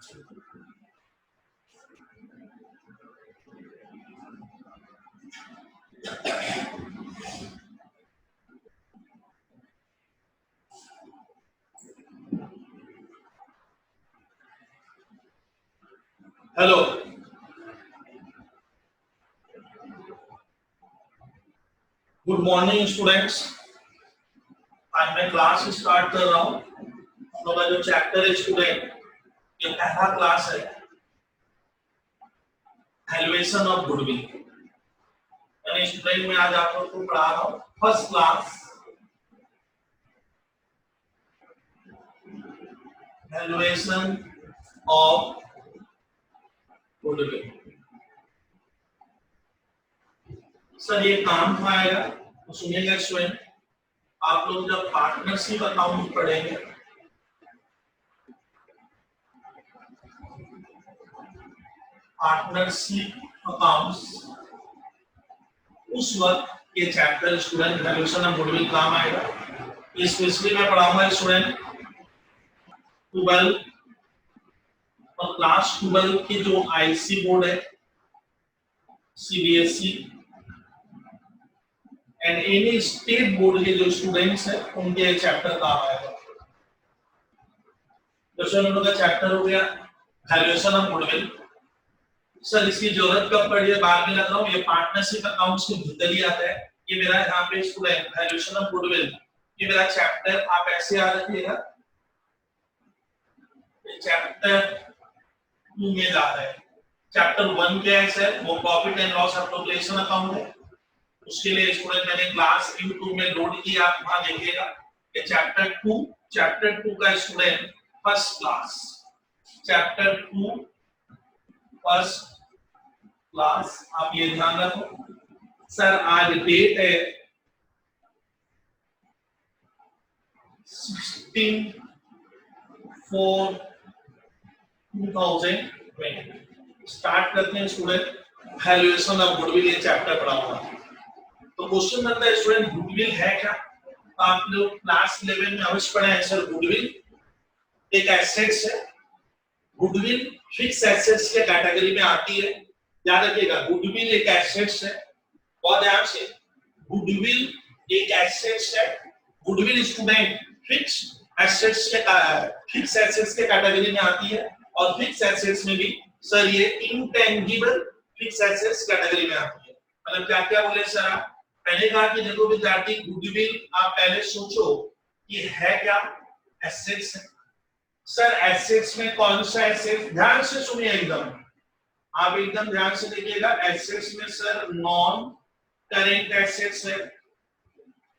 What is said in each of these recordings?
Hello, good morning students. आज मैं class start कर रहा हूँ। तो जो चैप्टर है स्टूडेंट, ये पहला क्लास है, वैल्यूएशन ऑफ गुडविल। यानी स्टूडेंट मैं आज आप लोग को पढ़ा रहा हूँ first class valuation of goodwill. Sir ये काम कहाँ आएगा तो सुनिएगा स्टूडेंट। आप लोग जब पार्टनरशिप अकाउंट पढ़ेंगे, पार्टनरशिप अकाउंट्स, उस वक्त ये chapter student valuation of goodwill काम आएगा। स्पेशली मैं पढ़ाऊंगा स्टूडेंट 12 और क्लास 12 की जो आईसी बोर्ड है, CBSE and any state board के जो स्टूडेंट्स हैं उनके चैप्टर काम आएगा। जैसे हम लोग का चैप्टर हो गया वैल्यूएशन ऑफ गुडविल। सर इसकी जरूरत कब पड़ी है बाद में लग रहा हूँ, ये पार्टनरशिप अकाउंट्स के भीतर ही आता है। ये मेरा यहाँ पे स्टूडेंट वैल्यूएशन ऑफ गुडविल, ये मेरा चैप्टर आप ऐसे याद रखिएगा, चैप्टर 2 में जा रहा है। चैप्टर 1 क्या है सर, वो profit and loss appropriation account है। उसके लिए स्टूडेंट मैंने क्लास इन2 में लोड किया, आप वहां देखिएगा। ये चैप्टर 2 का student first class, chapter 2 first class, आप ये ध्यान रखो। सर आज डेट है 16/4/2020। स्टार्ट करते हैं स्टूडेंट वैल्यूएशन ऑफ गुडविल, ये चैप्टर पढ़ा हुआ है। तो क्वेश्चन बनता है स्टूडेंट गुडविल है क्या। आप लोग क्लास 11 में अवश्य पढ़े हैं सर, गुडविल एक एसेट्स है। गुडविल फिक्स एसेट्स के कैटेगरी में आती है, याद रखिएगा। गुडविल एक एसेट्स है, बहुत ध्यान से, गुडविल एक एसेट्स है। गुडविल स्टूडेंट फिक्स एसेट्स के कैटेगरी में आती है, और फिक्स एसेट्स में भी सर ये इंटेंजिबल फिक्स एसेट्स कैटेगरी में आती है। मतलब क्या क्या बोले सर आप, पहले कहा कि देखो विद्यार्थी गुडविल आप पहले सोचो कि है क्या, एसेट्स है। सर एसेट्स में कौन सा एसेट, ध्यान से सुनिए एकदम, आप एकदम ध्यान से देखिएगा। एसेट्स में सर नॉन करेंट एसेट्स है।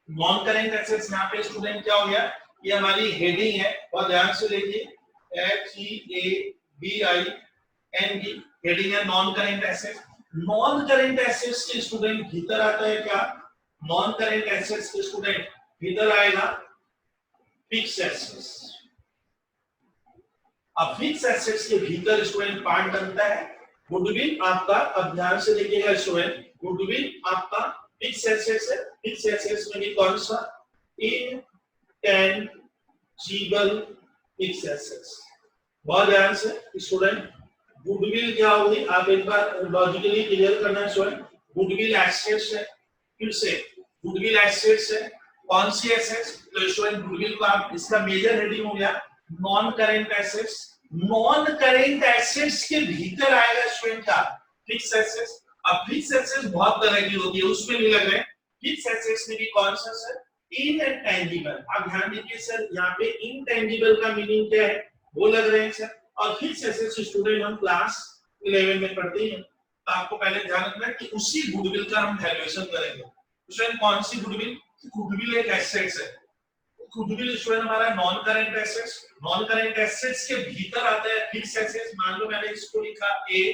नॉन करेंट एसेट्स यहाँ पे स्टूडेंट क्या हो गया, ये हमारी हेडिंग है, और ध्यान से देखिए HEABING हेडिंग है non current assets. Non current assets के स्टूडेंट भीतर आता है क्या, नॉन करेंट एसेट्स के स्टूडेंट भीतर आएगा फिक्स एसेट्स। अब फिक्स एसेट्स के भीतर स्टूडेंट पार्ट बनता है गुडविल आपका। अब ध्यान से देखिएगा स्टूडेंट, गुडविल आपका फिक्स एसेट्स है। फिक्स एसेट्स में भी कौन सा, इनटेंजिबल फिक्स एसेट्स। बहुत ध्यान से स्टूडेंट, गुडविल क्या होगी आप एक बार लॉजिकली क्लियर करना स्टूडेंट। गुडविल एसेट्स है, फिर से गुडविल एसेट्स है। कौन सी एसेट्स, तो स्टूडेंट गुडविल को आप, इसका मेजर हेडिंग हो गया non current assets. Non current assets के भीतर आएगा स्टूडेंट का फिक्स एसेट्स। अब फिक्स एसेट्स बहुत तरह की होती है, उसमें भी लग रहे हैं फिक्स एसेट्स में भी कौन सा सर, इनटेंजिबल। अब ध्यान दीजिए सर, यहाँ पे इनटेंजिबल का मीनिंग क्या है वो लग रहे हैं सर। और फिक्स एसेट्स स्टूडेंट हम क्लास 11 में पढ़ते हैं, तो आपको पहले ध्यान रखना है कि उसी गुडविल का हम वैल्यूएशन करेंगे। स्टूडेंट कौन सी गुडविल, गुडविल एक एसेट्स है। गुडविल स्टूडेंट हमारा non current assets. Non current assets के भीतर आता है फिक्स एसेट्स। मान लो मैंने इसको लिखा ए,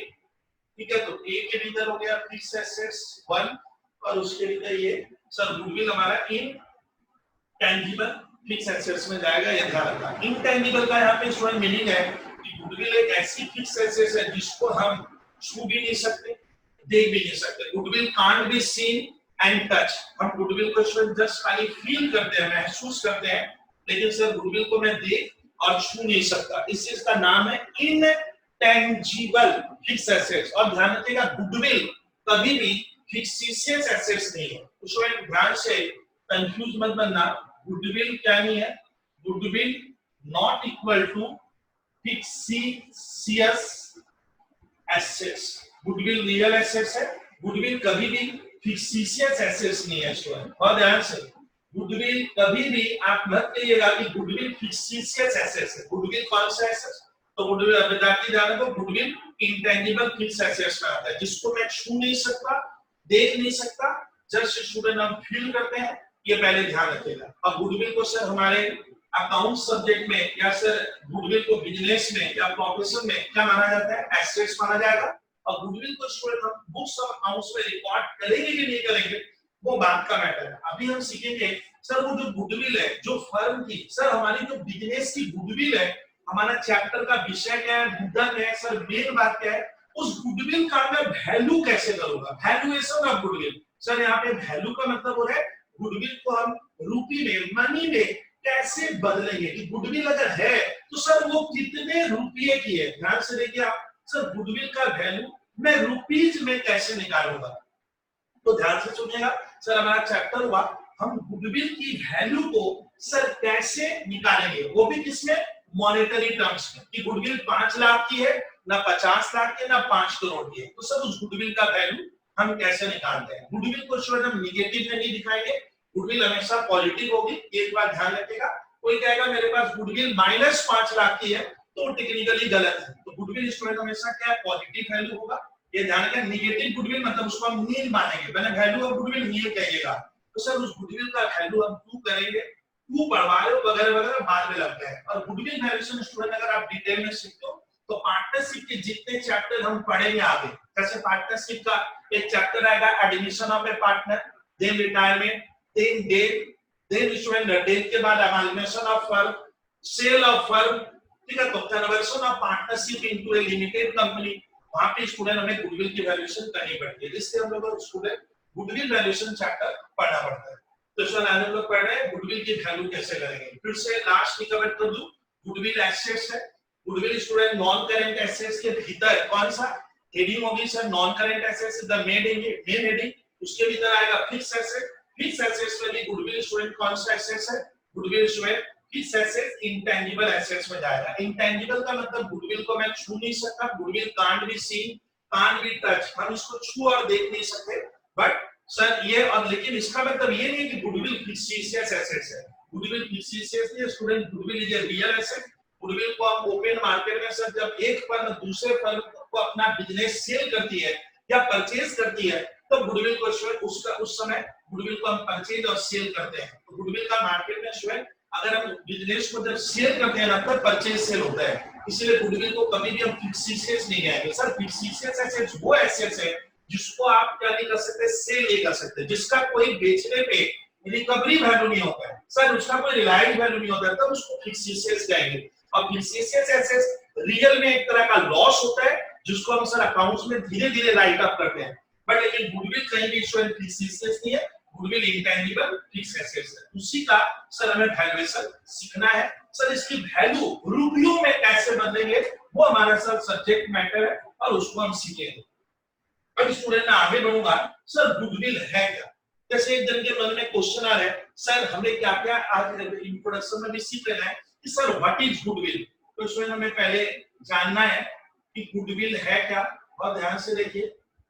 ठीक है, तो ए के भीतर हो गया फिक्स एसेट्स 1, और उसके भीतर ये सर गुडविल हमारा इनटेंजिबल फिक्स एसेट्स में जाएगा, ये ध्यान रखना। इनटेंजिबल का यहाँ पे स्टूडेंट मीनिंग है कि गुडविल एक ऐसी फिक्स एसेट्स है जिसको हम छू भी नहीं सकते, देख भी नहीं सकते। Goodwill can't be seen and touch. हम गुडविल को स्टूडेंट जस्ट खाली फील करते हैं, महसूस करते हैं, लेकिन सर गुडविल को मैं देख और छू नहीं सकता, इस चीज का नाम है इनटेंजिबल फिक्स एसेट्स। और ध्यान रखिएगा गुडविल कभी भी फिक्सिशियस एसेट्स नहीं है, तो स्टूडेंट ध्यान से कंफ्यूज मत बनना। गुडविल क्या नहीं है, goodwill not equal to fictitious assets. Goodwill real assets है, गुडविल कभी भी फिक्सिशियस एसेट्स नहीं है स्टूडेंट। और ध्यान से गुडविल कभी भी आप मत कहिएगा कि गुडविल फिक्सिशियस एसेट्स है। गुडविल कौन सा एसेट्स, तो गुडविल विद्यार्थी ध्यान रखो, गुडविल इंटेंजिबल फिक्स एसेट्स में आता है, जिसको मैं छू नहीं सकता, देख नहीं सकता, जस्ट स्टूडेंट हम फील करते हैं, ये पहले ध्यान रखिएगा। अब गुडविल को सर हमारे अकाउंट सब्जेक्ट में या सर गुडविल को बिजनेस में या प्रोफेशन में क्या माना जाता है, एसेट्स माना जाएगा। और गुडविल को स्टूडेंट हम बुक्स और अकाउंट्स में रिकॉर्ड करेंगे कि नहीं करेंगे वो बात का मैटर है। अभी हम सीखेंगे सर वो जो गुडविल है जो फर्म की, सर हमारी जो बिजनेस की गुडविल है, हमारा चैप्टर का विषय क्या है, मुद्दा क्या है, सर मेन बात क्या है, उस गुडविल का मैं वैल्यू कैसे करूंगा, वैल्यूएशन ऑफ गुडविल। सर यहाँ पे वैल्यू का मतलब हो रहा है गुडविल को हम रुपी में, मनी में कैसे बदलेंगे, कि गुडविल अगर है तो सर वो कितने रुपये की है। ध्यान से देखिए आप, सर गुडविल का वैल्यू मैं रुपीज में कैसे निकालूंगा, तो ध्यान से सुनिएगा। सर हमारा चैप्टर हुआ हम गुडविल की वैल्यू को सर कैसे निकालेंगे, वो भी किसमें, मॉनेटरी टर्म्स में, कि गुडविल 5 लाख की है ना 50 लाख की ना 5 करोड़ की है, तो सर उस गुडविल का वैल्यू हम कैसे निकालते हैं। गुडविल को स्टूडेंट हम निगेटिव में नहीं दिखाएंगे, गुडविल हमेशा पॉजिटिव होगी, एक बात ध्यान रखिएगा। कोई कहेगा मेरे पास गुडविल -5 लाख की है तो टेक्निकली गलत है, तो गुडविल स्टूडेंट हमेशा क्या है, पॉजिटिव वैल्यू होगा। ये ध्यान रखें, निगेटिव गुडविल मतलब उसको हम नील मानेंगे, मैंने वैल्यू ऑफ गुडविल नील कहिएगा, तो सर उस गुडविल का वैल्यू हम 2 करेंगे, 2 बढ़वा लो वगैरह वगैरह बाद में लगता है। और गुडविल वैल्यूएशन स्टूडेंट अगर आप डिटेल में सीखते हो तो पार्टनरशिप के जितने चैप्टर हम पढ़ेंगे आगे, जैसे पार्टनरशिप का एक चैप्टर आएगा admission of a partner, then retirement, then death, then student death के बाद amalgamation of firm, sale of firm, ठीक है, तो conversion of partnership into a limited company, वहां पे स्टूडेंट हमें गुडविल की वैल्यूएशन करनी पड़ती है, जिससे हम लोग स्टूडेंट गुडविल वैल्यूएशन चैप्टर पढ़ना पड़ता है। तो सर आज हम लोग पढ़ रहे हैं गुडविल की वैल्यू कैसे करेंगे। फिर से लास्ट रिकवर कर दूं, गुडविल एसेट्स है, goodwill student non current assets के भीतर कौन सा हेडिंग होगी, sir non current assets the main heading, उसके भीतर आएगा फिक्स एसेट, फिक्स एसेट्स में भी गुडविल स्टूडेंट कौन सा एसेट्स है, goodwill student fix assets intangible assets में जाएगा। इंटेंजिबल का मतलब गुडविल को मैं छू नहीं सकता, goodwill can't be seen, can't be touch, हम इसको छू और देख नहीं सकते, बट सर ये, और लेकिन इसका मतलब ये नहीं कि गुडविल फिक्सिशियस एसेट्स है, गुडविल फिक्सिशियस नहीं है student, goodwill is a real asset. Goodwill को हम ओपन मार्केट में सर जब एक फर्म दूसरे फर्म को अपना बिजनेस सेल करती है या परचेज करती है, तो गुडविल को उसका उस समय गुडविल को हम परचेज और सेल करते हैं। तो गुडविल का मार्केट में स्टूडेंट अगर हम बिजनेस को जब सेल करते हैं ना तब परचेज सेल होता है, इसलिए गुडविल को कभी भी हम फिक्सिशियस नहीं कहेंगे। सर फिक्सिशियस एसेट्स वो एसेट्स है जिसको आप क्या नहीं कर सकते, सेल नहीं कर सकते, जिसका कोई बेचने पे रिकवरी वैल्यू नहीं होता है, सर उसका कोई रिलायंस वैल्यू नहीं होता है, तब उसको फिक्सिशियस कहेंगे। और फिक्सिशियस एसेट्स रियल में एक तरह का लॉस होता है जिसको हम सर अकाउंट्स में धीरे-धीरे राइट अप करते हैं, बट लेकिन गुडविल कहीं भी स्टूडेंट फिक्सिशियस नहीं है, गुडविल इंटेंजिबल फिक्स एसेट्स है, उसी का सर हमें वैल्यूएशन सीखना है। सर इसकी वैल्यू रुपयों में कैसे बदलेंगे वो हमारा सर सब्जेक्ट मैटर है और उसको हम सीखेंगे। अब स्टूडेंट में आगे बढ़ूंगा, सर गुडविल है क्या, जैसे एक जन के मन में क्वेश्चन आ रहा है सर हमें क्या क्या आज इंट्रोडक्शन में भी सीख लेना है कि सर व्हाट इज गुडविल, तो स्टूडेंट हमें पहले जानना है कि गुडविल है क्या। और ध्यान से देखिए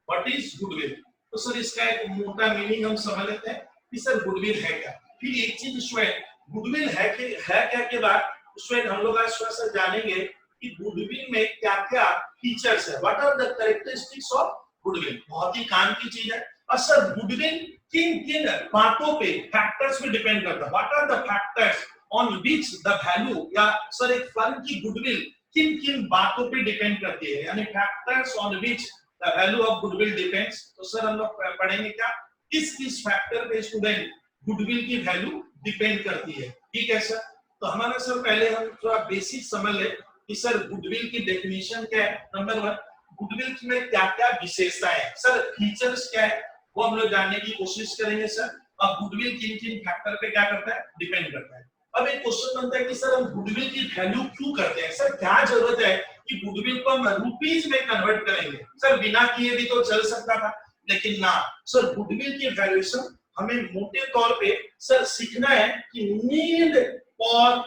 व्हाट इज गुडविल, तो सर इसका एक मोटा मीनिंग हम समझ लेते हैं कि सर गुडविल है क्या। फिर एक चीज स्टूडेंट गुडविल है क्या के बाद स्टूडेंट हम लोग आज थोड़ा सा जानेंगे कि गुडविल में क्या क्या फीचर्स है, what are the characteristics of goodwill, बहुत ही काम की चीज है। और सर गुडविल किन किन बातों पे फैक्टर्स पे डिपेंड करता है, what are the factors on which the value, या सर एक फर्म की गुडविल किन किन बातों पे डिपेंड करती है, यानी factors on which the value of goodwill depends. तो सर हम लोग पढ़ेंगे क्या, किस किस फैक्टर पे स्टूडेंट गुडविल की वैल्यू डिपेंड करती है, ठीक है सर। तो हमारा सर पहले हम थोड़ा बेसिक समझ ले कि सर गुडविल की डेफिनेशन क्या है। नंबर 1, गुडविल में क्या क्या विशेषताएं हैं, सर फीचर्स क्या है वो हम लोग जानने की कोशिश करेंगे सर। अब गुडविल किन किन फैक्टर पे क्या करता है, डिपेंड करता है। अब एक क्वेश्चन बनता है कि सर हम गुडविल की वैल्यू क्यों करते हैं, सर क्या जरूरत है कि गुडविल को हम रुपीज में कन्वर्ट करेंगे, सर बिना किए भी तो चल सकता था, लेकिन ना सर गुडविल की वैल्यूएशन हमें मोटे तौर पे सर सीखना है कि नीड और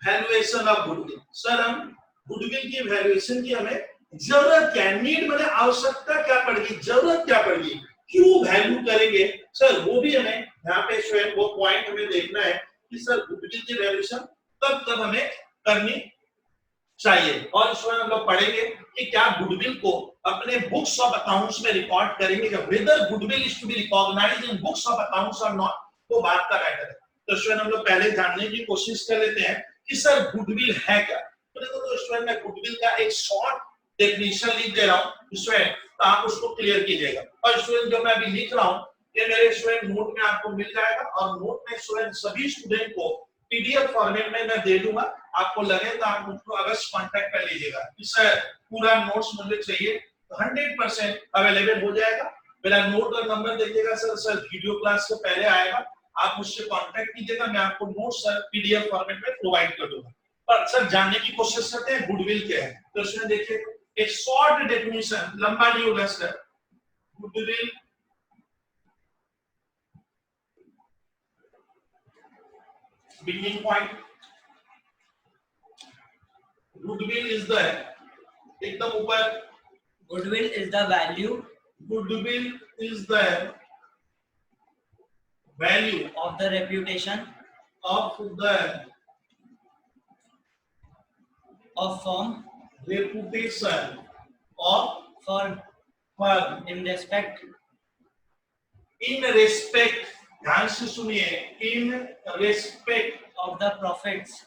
वैल्यूएशन ऑफ गुडविल, सर हम गुडविल की वैल्यूएशन की हमें जरूरत क्या है, नीड मतलब आवश्यकता क्या पड़ेगी, जरूरत क्या पड़ेगी, क्यों वैल्यू करेंगे, सर वो भी हमें यहाँ पे स्वयं वो पॉइंट हमें देखना है कि सर गुडविल की वैल्यूएशन तब तब हमें करनी चाहिए। और इसमें हम लोग पढ़ेंगे कि क्या गुडविल को अपने बुक्स ऑफ अकाउंट्स में रिकॉर्ड करेंगे, whether goodwill is to be recognized in books of accounts और नॉट, वो बात का मैटर है। तो स्टूडेंट हम लोग पहले जानने की कोशिश कर लेते हैं कि सर गुडविल है क्या। तो देखो तो स्टूडेंट मैं गुडविल का एक शॉर्ट डेफिनेशन लिख दे रहा हूं स्टूडेंट, तो आप उसको क्लियर कीजिएगा। और स्टूडेंट जो मैं अभी लिख रहा हूं ये मेरे स्टूडेंट नोट में आपको मिल जाएगा, और नोट में स्टूडेंट सभी स्टूडेंट को पीडीएफ फॉर्मेट में मैं दे दूंगा, आपको लगे तो आप मुझको अवश्य कांटेक्ट कर लीजिएगा कि सर पूरा नोट्स मुझे चाहिए, तो 100% अवेलेबल हो जाएगा। मेरा नोट और नंबर देखिएगा सर वीडियो क्लास से पहले आएगा, आप मुझसे कांटेक्ट कीजिएगा, मैं आपको नोट्स सर पीडीएफ फॉर्मेट में प्रोवाइड कर दूंगा। पर सर जानने की कोशिश करते हैं गुडविल क्या है। तो इसमें देखिए एक शॉर्ट डेफिनेशन, लंबा नहीं होगा sir, goodwill beginning point, goodwill is the, एकदम ऊपर, goodwill is the value, goodwill is the value of the reputation of the of firm, reputation of firm in respect ध्यान से सुनिए, in respect of the profits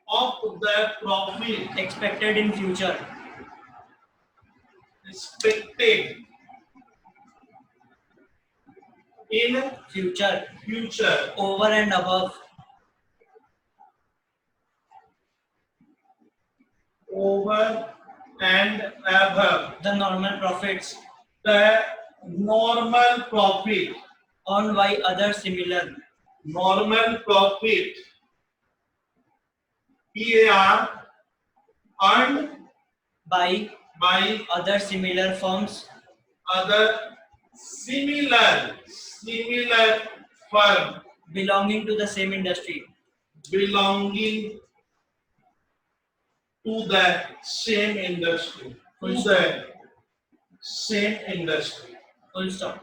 of the profit expected in future, expected in future over and above the normal profits earned by other similar normal profit PAR earned by other similar firms similar firm belonging to the same industry, belonging to the same industry, full stop.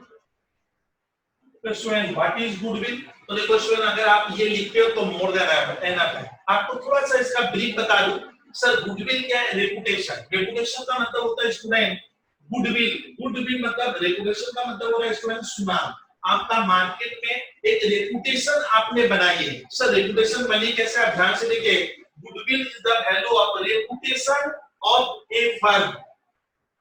तो student what is goodwill, तो देखो student अगर आप ये लिखते हो तो मोर than enough है। आपको थोड़ा सा इसका ब्रीफ बता दूं, सर गुडविल क्या है, रेपुटेशन, रेपुटेशन का मतलब होता है स्टूडेंट गुडविल मतलब रेपुटेशन का मतलब हो रहा है स्टूडेंट सुनाम, आपका मार्केट में एक रेपुटेशन आपने बनाई है। सर रेपुटेशन बनी कैसे, आप ध्यान से देखिए, goodwill is the value of reputation of a firm.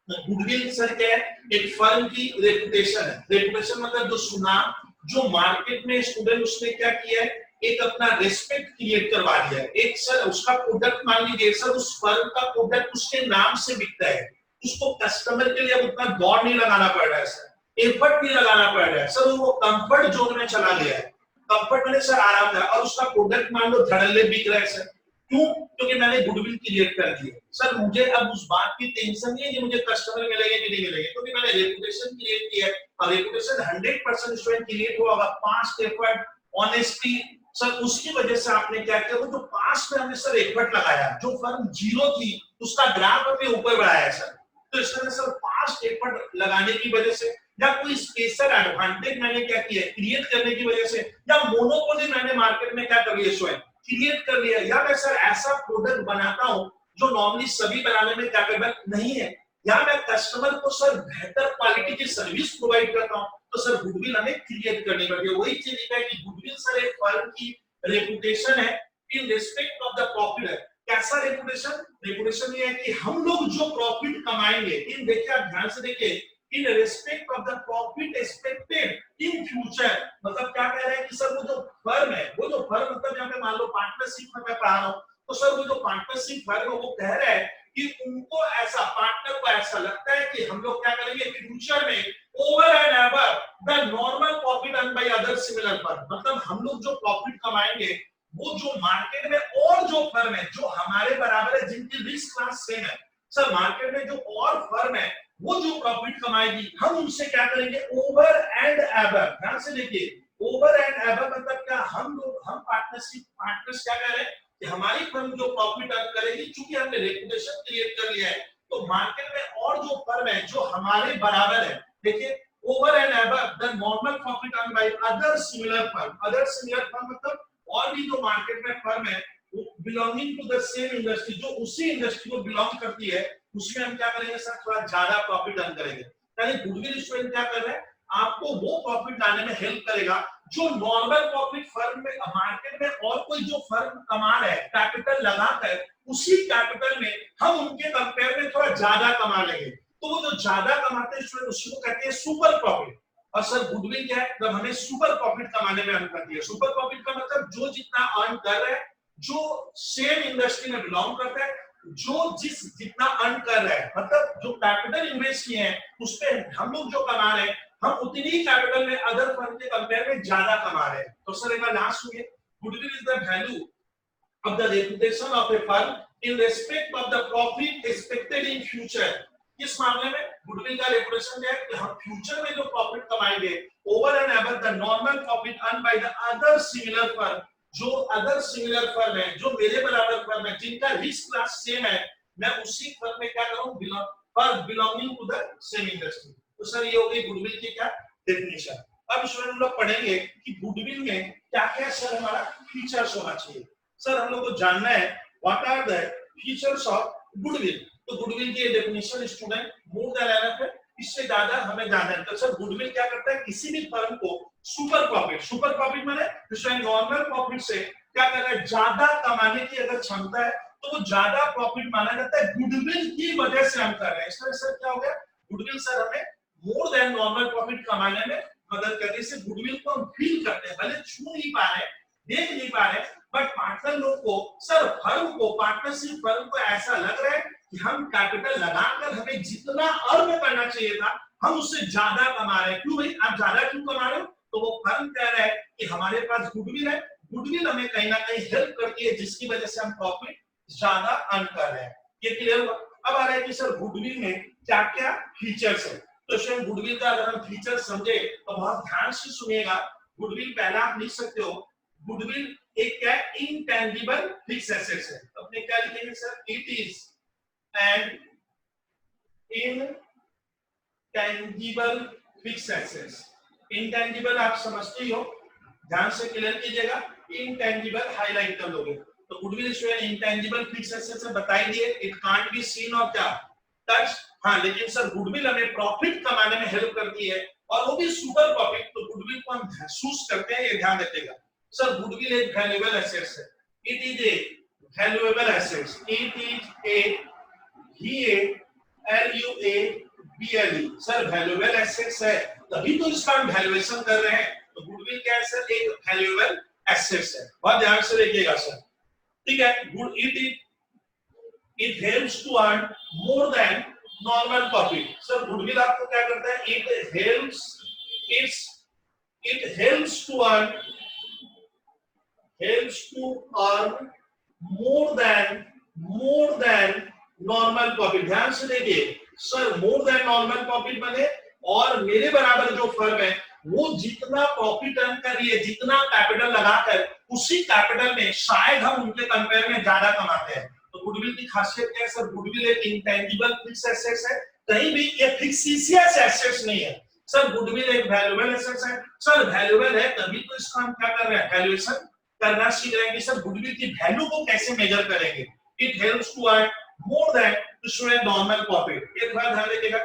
Goodwill sir क्या है, एक फर्म की रेपुटेशन है, रेपुटेशन मतलब जो सुनाम, जो मार्केट में स्टूडेंट उसने क्या किया है, एक अपना रेस्पेक्ट क्रिएट करवा दिया है। एक सर उसका प्रोडक्ट मान लीजिए सर उस फर्म का प्रोडक्ट उसके नाम से बिकता है, उसको कस्टमर के लिए अब उतना दौड़ नहीं लगाना पड़ रहा है सर, एफर्ट नहीं लगाना पड़ रहा है सर, वो कंफर्ट जोन में चला गया है, कंफर्ट में सर आराम है, और उसका प्रोडक्ट मान लो धड़ल्ले बिक रहा है सर, क्यों, क्योंकि मैंने गुडविल क्रिएट कर दी है सर, मुझे अब उस बात की टेंशन नहीं है कि मुझे कस्टमर मिलेंगे कि नहीं मिलेंगे, क्योंकि मैंने रेपुटेशन क्रिएट किया है, और रेपुटेशन 100% स्टूडेंट क्रिएट हुआ होगा, पास्ट एफर्ट, ऑनेस्टी सर, उसकी वजह से आपने क्या किया, वो जो पास्ट में हमने सर एफर्ट लगाया, जो फर्म जीरो थी उसका ग्राफ हमने ऊपर बढ़ाया है सर, तो इस तरह सर पास्ट एफर्ट लगाने की वजह से, या कोई स्पेशल एडवांटेज मैंने क्या किया क्रिएट करने की वजह से, या मोनोपोली मैंने मार्केट में क्या कर लिया स्वयं क्रिएट कर लिया, या मैं सर ऐसा प्रोडक्ट बनाता हूं जो नॉर्मली सभी बनाने में कैपेबल नहीं है, या मैं कस्टमर को सर बेहतर क्वालिटी की सर्विस प्रोवाइड करता हूं, तो सर गुडविल हमें क्रिएट करनी पड़ती है। वही चीज है कि गुडविल सर एक फर्म की रेपुटेशन है in respect of the profit है। कैसा रेपुटेशन, रेपुटेशन ये है कि हम लोग जो प्रॉफिट कमाएंगे, इन देखिए आप ध्यान से देखिए, in respect of the profit expected in future, मतलब क्या कह रहे हैं कि सर वो जो फर्म है, वो जो फर्म मतलब यहाँ पे मान लो पार्टनरशिप में मैं पढ़ा रहा हूँ, तो सर वो जो पार्टनरशिप फर्म है वो कह रहा है कि उनको ऐसा, पार्टनर को ऐसा लगता है कि हम लोग क्या करेंगे फ्यूचर में over and ever the normal profit earn by other similar firm, मतलब हम लोग जो प्रॉफिट कमाएंगे वो जो मार्केट में और जो फर्म है जो हमारे बराबर है, जिनकी रिस्क क्लास सेम है, सर मार्केट में जो और फर्म है वो जो प्रॉफिट कमाएगी हम उनसे क्या करेंगे, ओवर एंड एवर। ध्यान से देखिए, ओवर एंड एवर मतलब क्या, हम पार्टनर्स क्या कह रहे हैं कि हमारी फर्म जो प्रॉफिट अर्न करेगी, चूंकि हमने रेपुटेशन क्रिएट कर लिया है, तो मार्केट में और जो फर्म है जो हमारे बराबर है, देखिए over and above the normal profit earn by other similar firm. Other similar firm मतलब और भी जो मार्केट में फर्म है वो belonging to the same industry, जो उसी इंडस्ट्री को बिलोंग करती है, उसमें हम क्या करेंगे सर, थोड़ा ज्यादा प्रॉफिट अर्न करेंगे। यानी गुडविल स्टूडेंट क्या कर रहे हैं, आपको वो प्रॉफिट लाने में हेल्प करेगा जो नॉर्मल प्रॉफिट फर्म में मार्केट में और कोई जो फर्म कमा रहा है कैपिटल लगाकर, उसी कैपिटल में हम उनके कंपेयर में थोड़ा ज्यादा कमा लेंगे। तो वो जो ज्यादा कमाते हैं स्टूडेंट उसी को कहते हैं सुपर प्रॉफिट। और सर गुडविल क्या है, जब हमें सुपर प्रॉफिट कमाने में हेल्प करती है। सुपर प्रॉफिट का मतलब जो जितना अर्न कर रहा है, जो सेम इंडस्ट्री में बिलोंग करता है, जो जितना अर्न कर रहा है, मतलब जो कैपिटल इन्वेस्ट किए हैं उस पे हम लोग जो कमा रहे हैं, हम उतनी ही कैपिटल में अदर फर्म के कंपेयर में ज्यादा कमा रहे हैं। तो सर एक बार लास्ट सुनिए, goodwill is the value of the reputation of a firm in respect of the profit expected in future. इस मामले में गुडविल का रेपुटेशन है कि हम फ्यूचर में जो प्रॉफिट कमाएंगे over and above the normal profit earn by the other similar firm, जो अदर सिमिलर फर्म है, जो मेरे बराबर फर्म है, जिनका रिस्क क्लास सेम है, मैं उसी फर्म में क्या करूं, belonging to the same industry. तो सर ये हो गई गुडविल की क्या डेफिनेशन। अब स्टूडेंट हम लोग पढ़ेंगे कि गुडविल में क्या क्या सर हमारा फीचर्स होना चाहिए। सर हम लोग को जानना है what are the features of goodwill. तो गुडविल की definition student more than enough है, इससे ज्यादा हमें जानना है। तो सर गुडविल क्या करता है, किसी भी फर्म को सुपर प्रॉफिट माने नॉर्मल प्रॉफिट से क्या कर रहा है, ज्यादा कमाने की अगर क्षमता है तो वो ज्यादा प्रॉफिट माना जाता है, गुडविल की वजह से हम कर रहे हैं। इसमें सर क्या हो गया, गुडविल सर हमें मोर देन नॉर्मल प्रॉफिट कमाने में मदद करने से गुडविल को हम फील करते हैं, भले छू नहीं पा रहे, देख नहीं पा रहे, बट पार्टनर लोग को, सर फर्म को, पार्टनरशिप फर्म को ऐसा लग रहा है कि हम कैपिटल लगाकर हमें जितना अर्न करना चाहिए था हम उससे ज्यादा कमा रहे हैं। क्यों भाई, आप ज्यादा क्यों कमा रहे हो, तो वो फर्म कह रहा है कि हमारे पास गुडविल है, गुडविल हमें कहीं ना कहीं हेल्प करती है, जिसकी वजह से हम प्रॉफिट ज्यादा अर्न कर रहे हैं। ये क्लियर हुआ। अब आ रहा है कि सर गुडविल में क्या क्या फीचर्स है। तो स्वयं गुडविल का अगर हम फीचर समझे तो बहुत ध्यान से सुनिएगा। गुडविल पहला आप लिख सकते हो, गुडविल एक क्या इंटेंजिबल फिक्स एसेट्स है। तो अपने क्या लिखेंगे sir, it is an intangible fix assets. Intangible आप समझते ही हो, ध्यान से क्लियर कीजिएगा, इंटेंजिबल हाईलाइट कर लोगे। तो goodwill student intangible fix assets से बताई दिए, इट कांट बी सीन और क्या टच। हाँ लेकिन सर गुडविल हमें प्रॉफिट कमाने में हेल्प करती है, और वो भी सुपर प्रॉफिट। तो गुडविल को हम महसूस करते हैं, ये ध्यान रखिएगा। सर गुडविल एक वैल्यूएबल एसेट्स है, it is a valuable assets, it is a VALUABLE। Sir valuable assets है, तभी तो इसका हम वैल्यूएशन कर रहे हैं। तो गुडविल क्या है सर, एक वैल्यूएबल एसेट्स है। बहुत ध्यान से देखिएगा सर, ठीक है। Good it helps to earn more than normal profit. Sir goodwill आपको क्या करता है, it helps to earn more than normal profit. ध्यान से देखिए sir, more than normal profit माने और मेरे बराबर जो फर्म है वो जितना प्रॉफिट अर्न कर रही है, जितना कैपिटल लगाकर, उसी कैपिटल में शायद हम उनके कंपेयर में ज्यादा कमाते हैं। तो गुडविल की खासियत क्या है सर, गुडविल एक इंटेंजिबल फिक्स एसेट्स है, कहीं भी ये फिक्सिशियस एसेट्स नहीं है। सर गुडविल एक वैल्यूएबल एसेट्स है। सर वैल्यूएबल है तभी तो इसका हम क्या कर रहे हैं, वैल्यूएशन करना सीख रहे हैं कि सर गुडविल की वैल्यू को कैसे मेजर करेंगे। It helps to earn more than normal profit. ये थोड़ा ध्यान रखिएगा।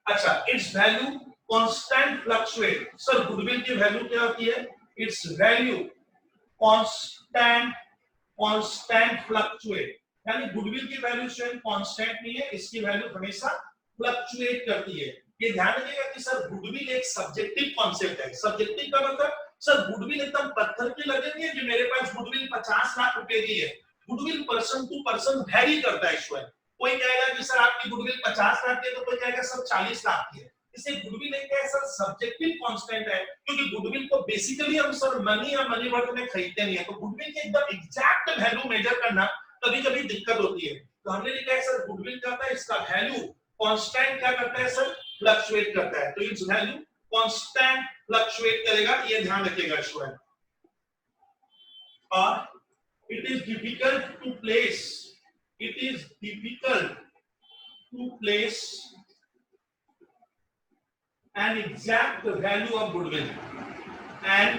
अच्छा, its value constant fluctuate. Sir goodwill की वैल्यू क्या होती है, इट्स वैल्यू कांस्टेंट फ्लक्चुएट। यानी गुडविल की वैल्यू स्वयं कांस्टेंट नहीं है, इसकी वैल्यू हमेशा फ्लक्चुएट करती है। ये ध्यान रखिएगा कि सर गुडविल एक सब्जेक्टिव कॉन्सेप्ट है। सब्जेक्टिव का मतलब सर गुडविल एकदम पत्थर की लगेगी कि मेरे पास गुडविल 50 लाख रुपए की है। Goodwill person to person vary करता है। कोई कहेगा कि सर आपकी गुडविल 50 लाख की है, तो कोई कहेगा सर 40 लाख की है। इसे गुडविल एक ऐसा सब्जेक्टिव कांस्टेंट है, क्योंकि गुडविल को बेसिकली हम सर मनी या मनी वर्थ में खरीदते नहीं है, तो गुडविल के एकदम एग्जैक्ट वैल्यू मेजर करना कभी-कभी दिक्कत होती है। तो हमने लिखा है सर गुडविल का है इसका वैल्यू कांस्टेंट क्या करता है सर, फ्लक्चुएट करता है, तो इट्स वैल्यू कांस्टेंट फ्लक्चुएट करेगा, ये ध्यान रखिएगा स्टूडेंट। और it is difficult to place, it is difficult to place an exact value of goodwill and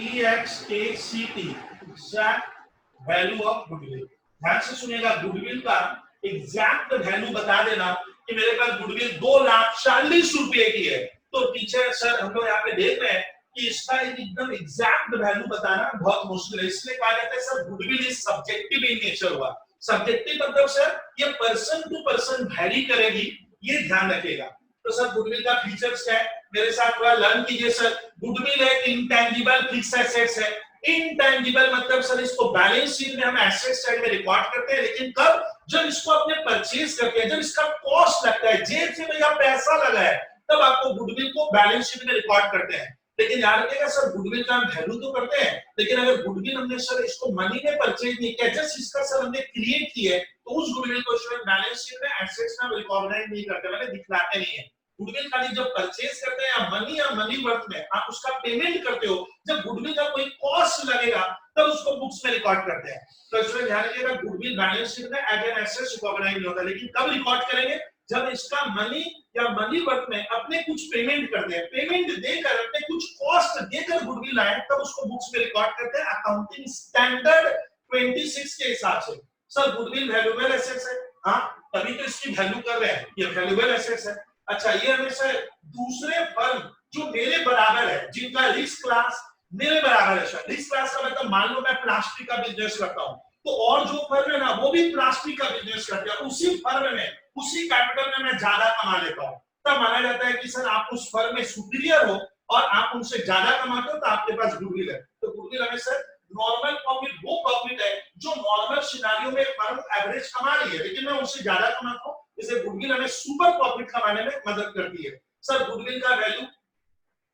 EXACT exact value of goodwill। ध्यान से सुनिएगा, गुडविल का एग्जैक्ट वैल्यू बता देना कि मेरे पास गुडविल 2,40,000 रुपए की है, तो टीचर सर हम लोग यहाँ पे देख रहे हैं कि इसका एकदम एग्जैक्ट वैल्यू बताना बहुत मुश्किल है, इसलिए कहा जाता है sir goodwill is subjective in nature हुआ। सब्जेक्टिव मतलब सर ये पर्सन टू पर्सन वैरी करेगी, ये ध्यान रखिएगा। तो सर गुडविल का फीचर्स क्या है, मेरे साथ थोड़ा लर्न कीजिए सर। गुडविल एक इंटेंजिबल फिक्स एसेट्स है। इंटेंजिबल मतलब सर इसको बैलेंस शीट में हम एसेट साइड में रिकॉर्ड करते हैं, लेकिन कब, जब इसको अपने परचेज करते हैं, जब इसका कॉस्ट लगता है, जेब से भैया पैसा लगा है, तब आपको गुडविल को बैलेंस शीट में रिकॉर्ड करते हैं। लेकिन याद रखिएगा सर गुडविल का हम वैल्यू तो करते हैं, लेकिन अगर गुडविल हमने सर इसको मनी में परचेज नहीं किया, जस्ट इसका सर हमने क्रिएट किया है, तो उस गुडविल को स्टूडेंट बैलेंस शीट में एसेट्स में रिकॉग्नाइज नहीं करते, मैंने दिखलाते नहीं है। गुडविल खाली जब परचेज करते हैं या मनी वर्थ में आप उसका पेमेंट करते हो, जब गुडविल का कोई कॉस्ट लगेगा तब उसको बुक्स में रिकॉर्ड करते हैं। तो स्टूडेंट ध्यान रखिएगा गुडविल बैलेंस शीट में एज एन एसेट रिकॉग्नाइज नहीं होता, लेकिन कब रिकॉर्ड करेंगे, जब इसका मनी या मनी वर्थ में अपने कुछ पेमेंट करते हैं, पेमेंट देकर अपने कुछ कॉस्ट देकर गुडविल आए, तब उसको बुक्स में रिकॉर्ड करते हैं अकाउंटिंग स्टैंडर्ड 26 के हिसाब से। सर गुडविल वैल्यूएबल एसेट्स है, हाँ तभी तो इसकी वैल्यू कर रहे हैं, ये वैल्यूएबल एसेट्स है। अच्छा ये हमेशा दूसरे फर्म जो मेरे बराबर है, जिनका रिस्क क्लास मेरे बराबर है, सर रिस्क क्लास का मतलब मान लो मैं प्लास्टिक का बिजनेस करता हूं, तो और जो फर्म है ना वो भी प्लास्टिक का बिजनेस करते हैं, उसी फर्म में उसी कैपिटल में मैं ज्यादा कमा लेता हूं, तब माना जाता है कि सर आप उस फर्म में सुपीरियर हो और आप उनसे ज्यादा कमाते हो, तो आपके पास गुडविल है। तो गुडविल हमें सर नॉर्मल प्रॉफिट वो प्रॉफिट है जो नॉर्मल सिनेरियो में फर्म एवरेज कमा रही है, लेकिन मैं उससे ज्यादा कमाता हूं, इसे गुडविल हमें सुपर प्रॉफिट कमाने में मदद करती है। सर गुडविल का वैल्यू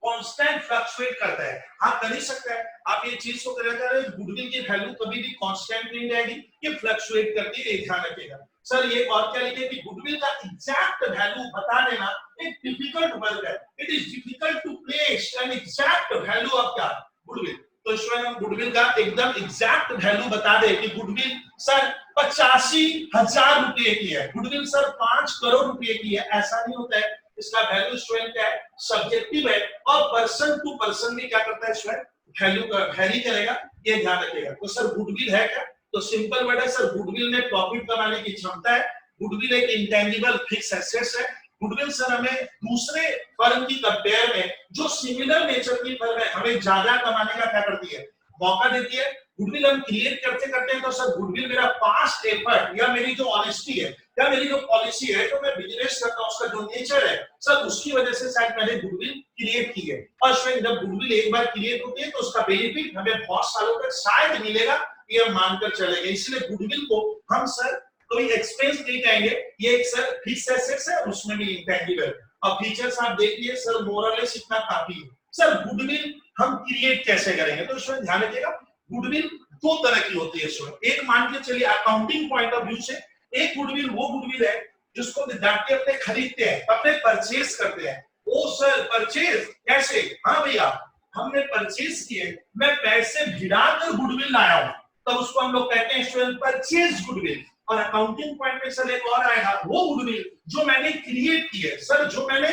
कांस्टेंट फ्लक्चुएट करता है, हाँ कर ही सकता है, आप ये चीज को करना रहे गुडविल की वैल्यू कभी भी कांस्टेंट नहीं रहेगी, ये फ्लक्चुएट करती है, ध्यान रखिएगा। सर ये और क्या लिखे कि गुडविल का एग्जैक्ट वैल्यू बता देना एक डिफिकल्ट वर्क है, it is difficult to place an exact value of क्या गुडविल। तो स्टूडेंट हम गुडविल का एकदम एग्जैक्ट वैल्यू बता दे कि गुडविल सर 85,000 रुपए की है, गुडविल सर 5 करोड़ रुपए की है, ऐसा नहीं होता है। इसका वैल्यू स्टूडेंट क्या है, सब्जेक्टिव है, और पर्सन टू पर्सन भी क्या करता है स्टूडेंट वैल्यू का वैरी करेगा, ये ध्यान रखिएगा। तो सर गुडविल है क्या, तो सिंपल वर्ड है सर गुडविल में प्रॉफिट कमाने की क्षमता है, गुडविल एक इंटेंजिबल फिक्स एसेट्स है। गुडविल सर हमें दूसरे फर्म की कंपेयर में जो सिमिलर नेचर की फर्म है हमें ज्यादा कमाने का क्या करती है, मौका देती है। गुडविल हम क्रिएट करते करते हैं, तो सर गुडविल मेरा पास्ट एफर्ट या मेरी जो ऑनेस्टी है या मेरी जो पॉलिसी है, जो मैं बिजनेस करता हूं उसका जो नेचर है सर उसकी वजह से शायद मैंने गुडविल क्रिएट की है। और स्वयं जब गुडविल एक बार क्रिएट होती है तो उसका बेनिफिट हमें बहुत सालों तक शायद मिलेगा, ये हम मानकर चलेंगे। इसलिए गुडविल को हम सर कोई एक्सपेंस नहीं कहेंगे, ये एक सर फिक्स एसेट्स है, उसमें भी इंटेंजिबल और फीचर्स आप देखिए सर मोरलेस इतना काफी है। सर गुडविल हम क्रिएट कैसे करेंगे, तो इसमें ध्यान रखिएगा गुडविल दो तरह की होती है स्टूडेंट। एक मान के चलिए अकाउंटिंग पॉइंट ऑफ व्यू से एक गुडविल वो गुडविल है जिसको विद्यार्थी अपने खरीदते हैं, अपने परचेज करते हैं। ओ सर परचेज कैसे, हाँ भैया हमने परचेज किए, मैं पैसे भिड़ाकर गुडविल लाया हूं, तब उसको हम लोग कहते हैं स्टूडेंट परचेज गुडविल। और अकाउंटिंग पॉइंट में सर एक और आएगा वो गुडविल जो मैंने क्रिएट की है, सर जो मैंने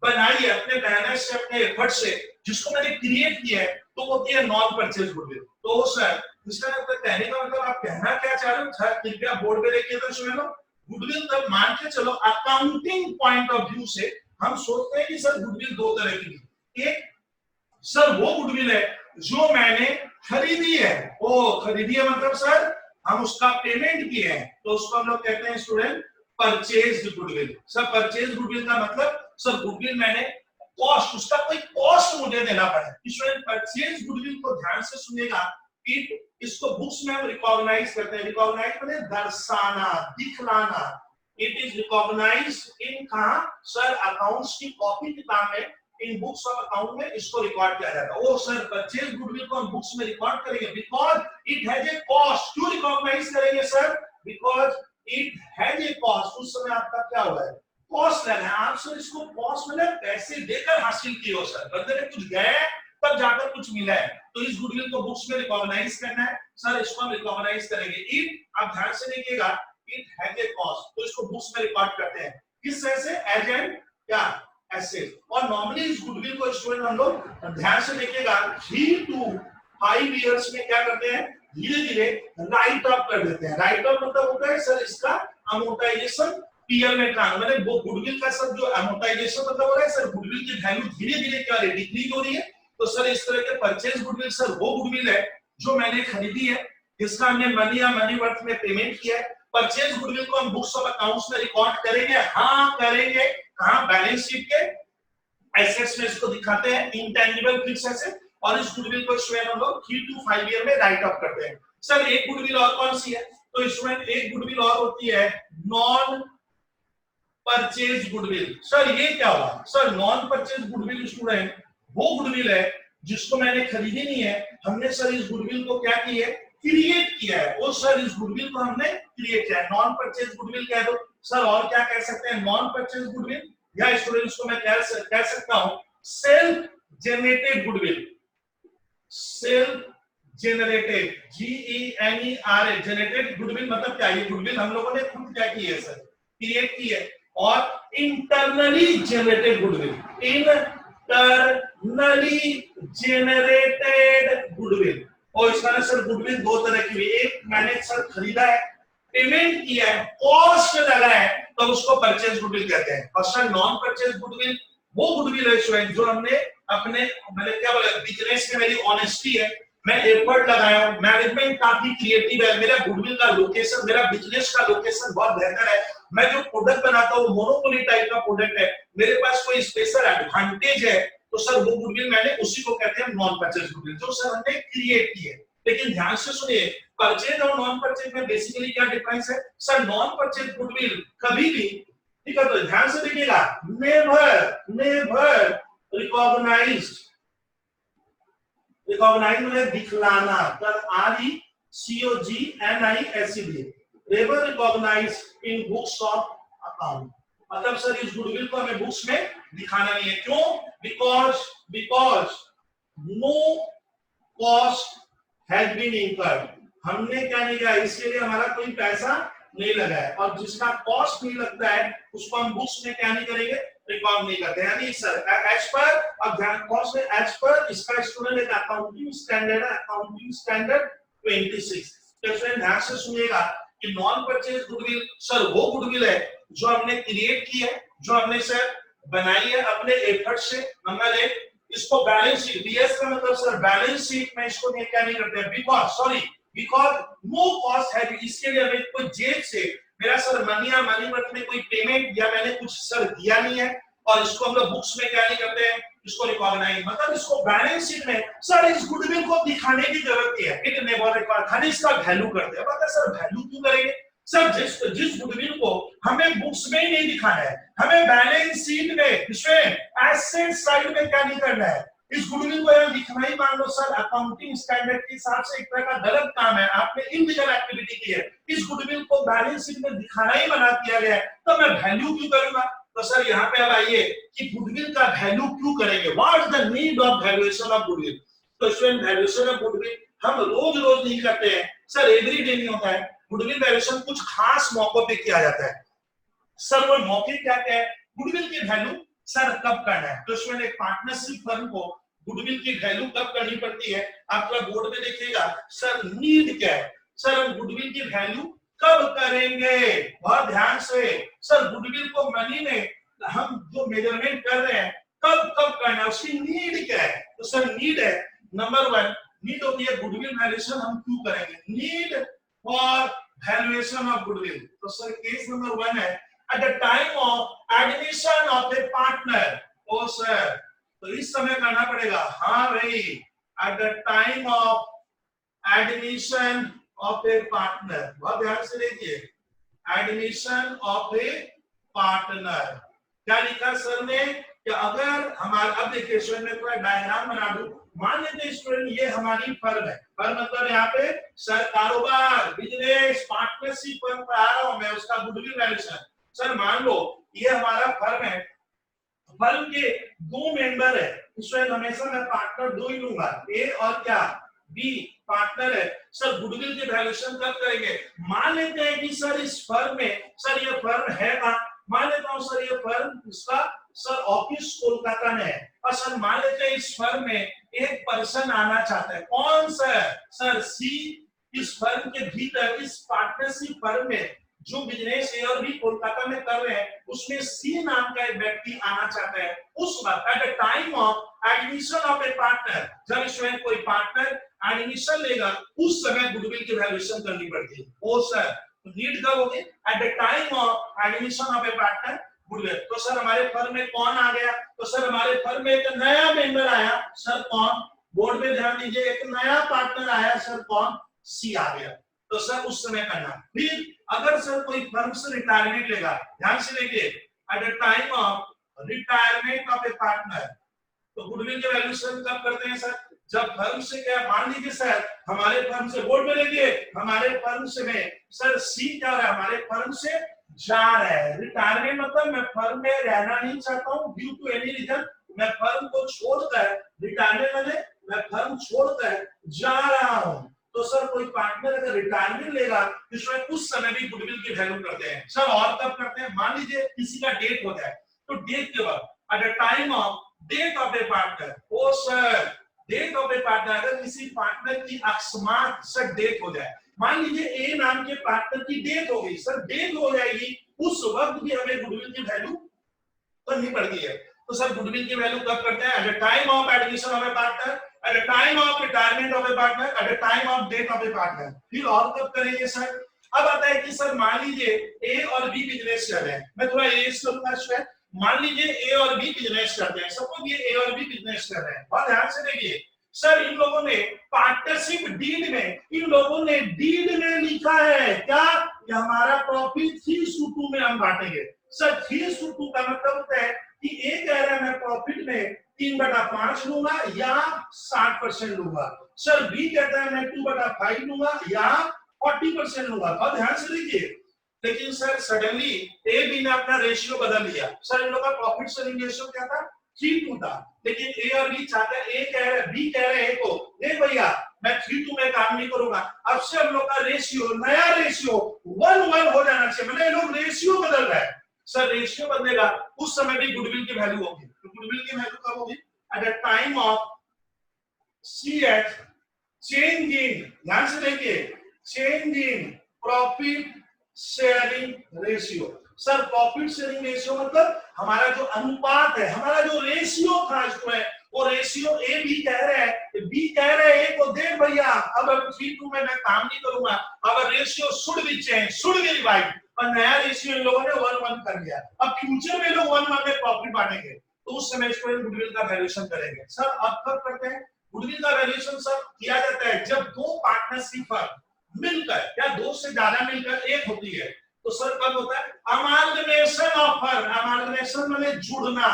बनाई है अपने मेहनत से अपने एफर्ट से, जिसको मैंने क्रिएट किया है, तो वो क्या है नॉन परचेज गुडविल। तो सर इसका कहने का मतलब आप कहना क्या चाह रहे हो, कृपया बोर्ड पे लिखिए तो सुन लो। गुडविल तब मान के चलो अकाउंटिंग पॉइंट ऑफ व्यू से हम सोचते हैं कि सर गुडविल दो तरह की, एक सर वो गुडविल है जो मैंने खरीदी है, ओ खरीदी है मतलब सर हम उसका पेमेंट किए हैं, तो उसको हम लोग कहते हैं student purchased goodwill. Sir purchase goodwill का मतलब सर गुडविल मैंने कॉस्ट, उसका कोई कॉस्ट मुझे देना पड़ा। स्टूडेंट परचेज गुडविल को ध्यान से सुनिएगा, इसको बुक्स में हम रिकॉग्नाइज करते हैं, रिकॉग्नाइज मतलब दर्शाना, दिखलाना, इट इज रिकॉग्नाइज्ड इन कहां सर अकाउंट्स की कॉपी किताब में, इन बुक्स ऑफ अकाउंट में इसको रिकॉर्ड किया जाता है। ओ सर परचेज गुडविल को हम बुक्स में रिकॉर्ड करेंगे because it has a cost. क्यों रिकॉग्नाइज करेंगे sir? Because it has a cost. उस समय आपका क्या हुआ है? कॉस्ट लगा है। आप सर इसको कॉस्ट मतलब पैसे देकर हासिल किए हो सर, बंदे ने कुछ गया है तब जाकर कुछ मिला है, तो इस गुडविल को बुक्स में रिकॉग्नाइज करना है सर, इसको हम रिकॉग्नाइज करेंगे। इट, आप ध्यान से देखिएगा, इट हैज ए कॉस्ट, तो इसको बुक्स में रिकॉर्ड करते हैं किस तरह से? एज एन क्या? एसेट। और नॉर्मली इस गुडविल को स्टूडेंट हम लोग ध्यान से देखिएगा 3 to 5 इयर्स में क्या करते हैं? धीरे धीरे राइट ऑफ कर देते हैं। राइट ऑफ मतलब होता है सर इसका अमोर्टाइजेशन पीएल में ट्रांसफर, मतलब वो गुडविल का सब जो अमोर्टाइजेशन मतलब हो रहा है सर, गुडविल की वैल्यू धीरे धीरे क्या है? डिक्रीज हो रही है। तो सर इस तरह के परचेज गुडविल सर वो गुडविल है जो मैंने खरीदी है, जिसका हमने मनी या मनी वर्थ में पेमेंट किया है। परचेज गुडविल को हम बुक्स ऑफ अकाउंट्स में रिकॉर्ड करेंगे। हाँ करेंगे। कहां? बैलेंस शीट के एसेट्स में इसको दिखाते हैं, इंटेंजिबल फिक्स एसेट। और इस गुडविल को स्टूडेंट हम लोग 3 to 5 ईयर में राइट ऑफ करते हैं। सर एक गुडविल और कौन सी है? तो स्टूडेंट एक गुडविल और होती है नॉन परचेज गुडविल। सर ये क्या हुआ? Sir non purchase goodwill student वो गुडविल है जिसको मैंने खरीदी नहीं है, हमने सर इस गुडविल को क्या किया है? क्रिएट किया है। वो सर इस गुडविल को हमने क्रिएट किया है। नॉन परचेज गुडविल कह दो सर, और क्या कह सकते हैं? नॉन परचेज गुडविल, या स्टूडेंट्स को मैं कह सकता हूं self generated goodwill. Self generated, GENERA, generated goodwill मतलब क्या? ये गुडविल हम लोगों ने खुद क्या की है सर? क्रिएट की है। और internally generated goodwill, internally generated goodwill. और इसका सर गुडविल दो तरह की हुई, एक मैंने सर खरीदा है, पेमेंट किया है, कॉस्ट लगा है, तो उसको परचेज गुडविल कहते हैं। और सर नॉन परचेज गुडविल वो गुडविल है स्टूडेंट जो हमने अपने, मैंने क्या बोला, बिजनेस में मेरी ऑनेस्टी है, मैं एफर्ट लगाया हूं, मैनेजमेंट काफी क्रिएटिव है, मेरा गुडविल का लोकेशन, मेरा बिजनेस का लोकेशन बहुत बेहतर है, मैं जो प्रोडक्ट बनाता हूं मोनोपोली टाइप का प्रोडक्ट है, मेरे पास कोई स्पेशल एडवांटेज है, तो सर वो गुडविल मैंने उसी को कहते हैं नॉन परचेज गुडविल, जो सर हमने क्रिएट की है। लेकिन ध्यान से सुनिए, परचेज और नॉन परचेज में बेसिकली क्या डिफरेंस है? सर नॉन परचेज गुडविल कभी भी, ठीक है, तो ध्यान से देखिएगा, नेवर रिकॉग्नाइज्ड, रिकॉग्नाइज मतलब दिखलाना, कर RECOGNIZED, never recognize in books of account. मतलब सर इस गुडविल को हमें बुक्स में दिखाना नहीं है। क्यों? Because no cost has been incurred, हमने क्या नहीं किया, इसके लिए हमारा कोई पैसा नहीं लगा है, और जिसका कॉस्ट नहीं लगता है उसको हम बुक्स में क्या नहीं करेंगे? रिकॉर्ड नहीं करते। यानी सर एज पर, अब ध्यान कॉस्ट में एज पर इसका स्टूडेंट एक अकाउंटिंग स्टैंडर्ड है, अकाउंटिंग स्टैंडर्ड 26। तो स्टूडेंट ध्यान से सुनिएगा कि नॉन परचेज गुडविल सर वो गुडविल है जो हमने क्रिएट की है, जो हमने सर बनाई है अपने एफर्ट से। नंबर 1, इसको बैलेंस शीट, बीएस का मतलब सर बैलेंस शीट में इसको क्या नहीं करते हैं? बिकॉज नो कॉस्ट है, इसके लिए हमें कोई जेब से मेरा सर मनी या मनी वर्थ में कोई पेमेंट या मैंने कुछ सर दिया नहीं है, और इसको हम लोग बुक्स में क्या नहीं करते हैं? इसको रिकॉग्नाइज, मतलब इसको बैलेंस शीट में सर इस गुडविल को दिखाने की जरूरत है, इट नेवर रिक्वायर्ड, खाली इसका वैल्यू करते हैं। मतलब सर वैल्यू क्यों करेंगे सर? जिस गुडविल को हमें बुक्स में ही नहीं दिखाना है, हमें बैलेंस शीट में, इसमें एसेट साइड में क्या नहीं करना है? इस गुडविल को यार दिखना ही, मान लो सर अकाउंटिंग स्टैंडर्ड के हिसाब से एक तरह का गलत काम है, आपने इलीगल एक्टिविटी की है, इस गुडविल को बैलेंस शीट में दिखाना ही मना किया गया है, तो मैं वैल्यू क्यों करूंगा? तो सर यहाँ पे अब आइए कि गुडविल का वैल्यू क्यों करेंगे? What is the need of valuation of goodwill? तो स्टूडेंट वैल्यूएशन ऑफ गुडविल हम रोज नहीं करते हैं सर, एवरी डे नहीं होता है। गुडविल वैल्यूएशन कुछ खास मौकों पे किया जाता है। सर वो मौके क्या क्या है? गुडविल की वैल्यू सर कब करना है? तो इसमें एक पार्टनरशिप फर्म को गुडविल की वैल्यू कब करनी पड़ती है? आपका बोर्ड में देखिएगा सर नीड क्या है? सर हम गुडविल की वैल्यू कब करेंगे? बहुत ध्यान से, सर गुडविल को मनी में हम जो मेजरमेंट कर रहे हैं कब करना है, उसकी नीड क्या है? तो सर नीड है, नंबर 1 नीड होती है गुडविल वैल्यूएशन हम क्यों करेंगे? Need for valuation of goodwill. तो सर केस नंबर 1 है at the time of admission of a partner। ओ सर तो इस समय करना पड़ेगा, हाँ भाई, at the time of admission of a partner, बहुत ध्यान से देखिए, एडमिशन ऑफ ए पार्टनर। क्या लिखा सर ने कि अगर हमारा, अब देखिए स्टूडेंट में थोड़ा डायग्राम बना दूं, मान लेते हैं स्टूडेंट ये हमारी फर्म है, फर्म मतलब यहाँ पे सर कारोबार, बिजनेस, पार्टनरशिप फर्म पर आ रहा हूं मैं, उसका गुडविल वैल्यूएशन। सर मान लो ये हमारा फर्म है, फर्म के दो मेंबर है, इसमें हमेशा मैं पार्टनर दो ही लूंगा, ए और क्या बी पार्टनर है। सर गुडविल के वैल्यूएशन कब करेंगे? मान लेते हैं कि सर इस फर्म में, सर ये फर्म है ना, मान लेता हूं सर ये फर्म, इसका सर ऑफिस कोलकाता में है, और सर मान लेते हैं इस फर्म में एक पर्सन आना चाहता है, कौन सर सी। इस फर्म के भीतर, इस पार्टनरशिप फर्म में जो बिजनेस ए और बी कोलकाता में कर रहे हैं, उसमें सी नाम का एक व्यक्ति आना चाहता है। उस वक्त eight the time of admission of a partner, जब इसमें कोई पार्टनर एडमिशन लेगा, उस समय गुडविल की वैल्यूएशन करनी पड़ती है। ओ सर नीड कब होगी? At the time of admission of a partner goodwill. तो सर हमारे फर्म में कौन आ गया? तो सर हमारे फर्म में एक नया मेंबर आया, सर कौन? बोर्ड में ध्यान दीजिए, एक नया पार्टनर आया, सर कौन? सी आ गया। तो सर उस समय करना। फिर अगर सर कोई फर्म से रिटायरमेंट लेगा, ध्यान से देखिए, eight the time of retirement of a partner, तो गुडविल के वैल्यूएशन कब करते हैं सर? जब फर्म से क्या, मान लीजिए सर हमारे फर्म से, बोर्ड में देखिए, हमारे फर्म से में सर सी क्या रहा है, हमारे फर्म से जा रहा है। रिटायरमेंट मतलब मैं फर्म में रहना नहीं चाहता हूं ड्यू टू एनी रीजन, मैं फर्म को छोड़कर, रिटायरमेंट मतलब मैं फर्म छोड़कर जा रहा हूं। तो सर कोई पार्टनर अगर रिटायरमेंट लेगा, इसमें उस समय भी गुडविल की वैल्यू करते हैं। सर और कब करते हैं? मान लीजिए किसी का डेथ हो जाए, तो डेथ के बाद at the time of death of a partner, ओ sir death of a partner, अगर किसी पार्टनर की अकस्मात सर डेथ हो जाए, मान लीजिए ए नाम के पार्टनर की डेथ हो गई, सर डेथ हो जाएगी, उस वक्त भी हमें गुडविल की वैल्यू करनी पड़ती है। तो सर गुडविल की वैल्यू कब करते हैं? Eight the time of admission of a partner, at the time of retirement of a partner, at the time of death of a partner। फिर और कब करेंगे सर? अब आता है कि सर मान लीजिए ए और बी बिजनेस कर रहे हैं, मैं थोड़ा ए करूंगा इसमें, मान लीजिए ए और बी बिजनेस करते हैं, सपोज ये ए और बी बिजनेस कर रहे हैं, और ध्यान से देखिए सर इन लोगों ने पार्टनरशिप डीड में, इन लोगों ने डीड में लिखा है क्या? ये हमारा प्रॉफिट 3/2 में हम बांटेंगे। सर 3/2 का मतलब होता है कि ए कह रहा है मैं प्रॉफिट में 3/5 लूंगा या 60% लूंगा, सर बी कहता है मैं 2/5 लूंगा या 40% लूंगा। और ध्यान से देखिए, लेकिन सर सडनली ए बी ने अपना रेशियो बदल लिया, सर इन लोगों का प्रॉफिट शेयरिंग रेशियो क्या था? 3:2 था, लेकिन ए और बी चाहते हैं, ए कह रहे हैं, बी कह रहे हैं को, नहीं भैया मैं 3:2 में काम नहीं करूंगा, अब से हम लोग का रेशियो, नया रेशियो 1:1 हो जाना चाहिए, मतलब लोग रेशियो बदल रहे हैं। सर रेशियो बदलेगा, उस समय भी गुडविल की वैल्यू होगी। तो गुडविल की वैल्यू कब होगी? At the time of CH change in, ध्यान से देखिए, change in profit sharing ratio. Sir profit sharing ratio मतलब हमारा जो अनुपात है, हमारा जो रेशियो था इसमें, वो रेशियो ए बी कह रहे हैं, बी कह रहे हैं ए को, देख भैया अब 3:2 में मैं काम नहीं करूंगा, अब ratio should be change, should be divide, और नया रेशियो इन लोगों ने 1:1 कर दिया। अब फ्यूचर में लोग 1:1 में प्रॉफिट बांटेंगे, तो उस समय इसको गुडविल का वैल्यूएशन करेंगे। सर अब कब करते हैं गुडविल का वैल्यूएशन? सर किया जाता है जब दो पार्टनरशिप फर्म मिलकर या दो से ज्यादा मिलकर एक होती है, तो सर कब होता है? अमालगमेशन ऑफ फर्म, अमालगमेशन माने जुड़ना,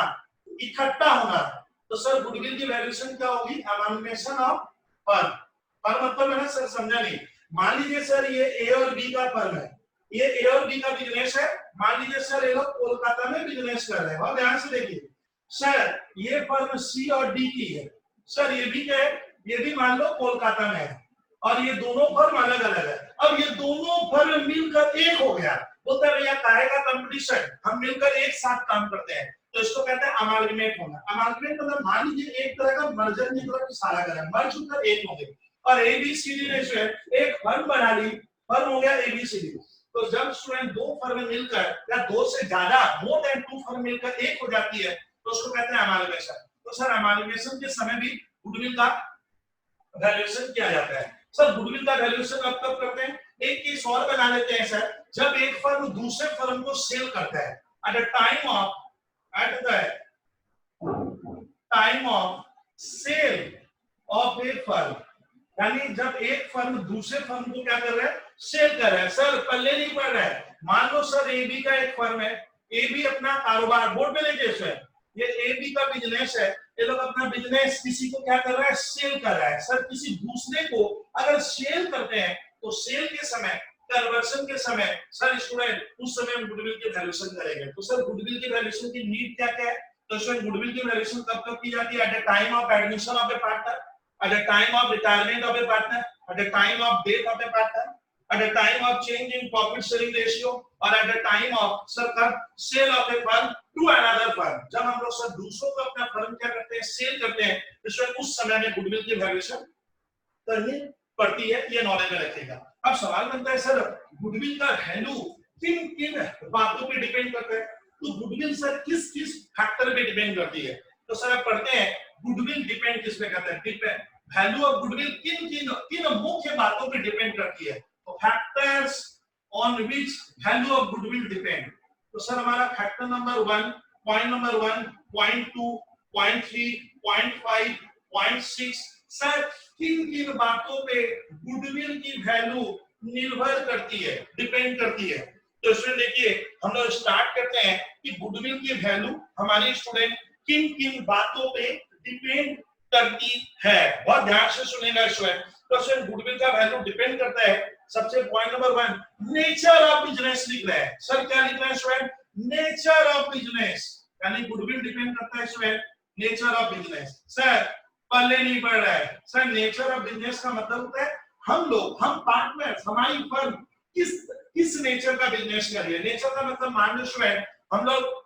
इकट्ठा होना। तो सर गुडविल की वैल्यूएशन क्या होगी? Amalgamation of firm. फर्म मतलब मैंने सर समझा नहीं, मान लीजिए सर ये ए और बी का फर्म है, ये ए और बी का बिजनेस है, मान लीजिए सर ये लोग कोलकाता में बिजनेस कर रहे हैं, और ध्यान से देखिए सर ये फर्म सी और डी की है, सर ये भी क्या है? ये भी मान लो कोलकाता में है, और ये दोनों फर्म अलग अलग है। अब ये दोनों फर्म मिलकर एक हो गया, बोलता है भैया काहे का कंपटीशन, हम मिलकर एक साथ काम करते हैं, तो इसको कहते हैं अमालगमेट होना। अमालगमेट मतलब मान लीजिए एक तरह का मर्जर की तरफ इशारा कर रहा है, मर्ज होकर एक हो गए, और एबीसीडी ने जो है एक फर्म बना ली, फर्म हो गया एबीसीडी। तो जब स्टूडेंट दो फर्म मिलकर या दो से ज्यादा, मोर देन 2 फर्म मिलकर एक हो जाती है, तो उसको कहते हैं अमालगमेशन। तो सर अमालगमेशन के समय भी गुडविल का वैल्यूएशन किया जाता है। सर गुडविल का वैल्यूएशन अब कब करते हैं? एक केस और बना लेते हैं सर, जब एक फर्म दूसरे फर्म को सेल करता है, at the time of sale of a firm, यानी जब एक फर्म दूसरे फर्म को क्या कर रहा है? सेल कर रहा है। सर पल्ले नहीं पड़ रहा है, मान लो सर ए बी का एक फर्म है, ए बी अपना कारोबार, बोर्ड में लिखिए सर, ये ए बी का बिजनेस है, ये लोग अपना बिजनेस किसी को क्या कर रहा है, सेल कर रहा है। सर किसी दूसरे को अगर सेल करते हैं तो सेल के समय, कन्वर्शन के समय सर स्टूडेंट उस समय हम गुडविल की वैल्यूएशन करेंगे। तो सर गुडविल की वैल्यूएशन की नीड क्या क्या है? तो सर गुडविल की वैल्यूएशन कब कब की जाती है? At the time of admission of a partner, eight the time of retirement of a partner, eight the time of death of a partner, at the time of change in profit sharing ratio or at the time of sir sale of a firm to another firm। जब हम लोग sir दूसरों को अपना firm क्या करते हैं, cell करते हैं, तो उस समय में गुडविल की वैल्यूएशन करनी पड़ती है, ये नॉलेज में रखिएगा। अब सवाल बनता है सर गुडविल का वैल्यू किन किन बातों पे डिपेंड करता है? तो गुडविल सर किस किस फैक्टर पे डिपेंड करती है? तो सर आप पढ़ते हैं गुडविल डिपेंड किस पे करता है? डिपेंड वैल्यू ऑफ गुडविल किन किन किन मुख्य बातों पे डिपेंड करती है? तो factors on which value of goodwill depend. तो सर हमारा factor number 1, point number 1, point 2, point 3, point 5, point 6, sir किन किन बातों पे गुडविल की वैल्यू निर्भर करती है, डिपेंड करती है? तो इसमें देखिए हम लोग स्टार्ट करते हैं कि गुडविल की वैल्यू हमारे स्टूडेंट किन किन बातों पे डिपेंड करती है। बहुत ध्यान से सुनेगा स्टूडेंट। तो गुडविल का वैल्यू डिपेंड करता है, सबसे point number 1 nature of business लिख रहे हैं। सर क्या लिख रहे हैं स्टूडेंट? नेचर ऑफ बिजनेस, यानी गुडविल डिपेंड करता है student nature of business. Sir पहले नहीं पढ़ रहा है सर, नेचर ऑफ बिजनेस का मतलब होता है हम लोग, हम पार्टनर्स, हमारी फर्म किस नेचर का बिजनेस कर रही है। नेचर का मतलब मान लो स्टूडेंट हम लोग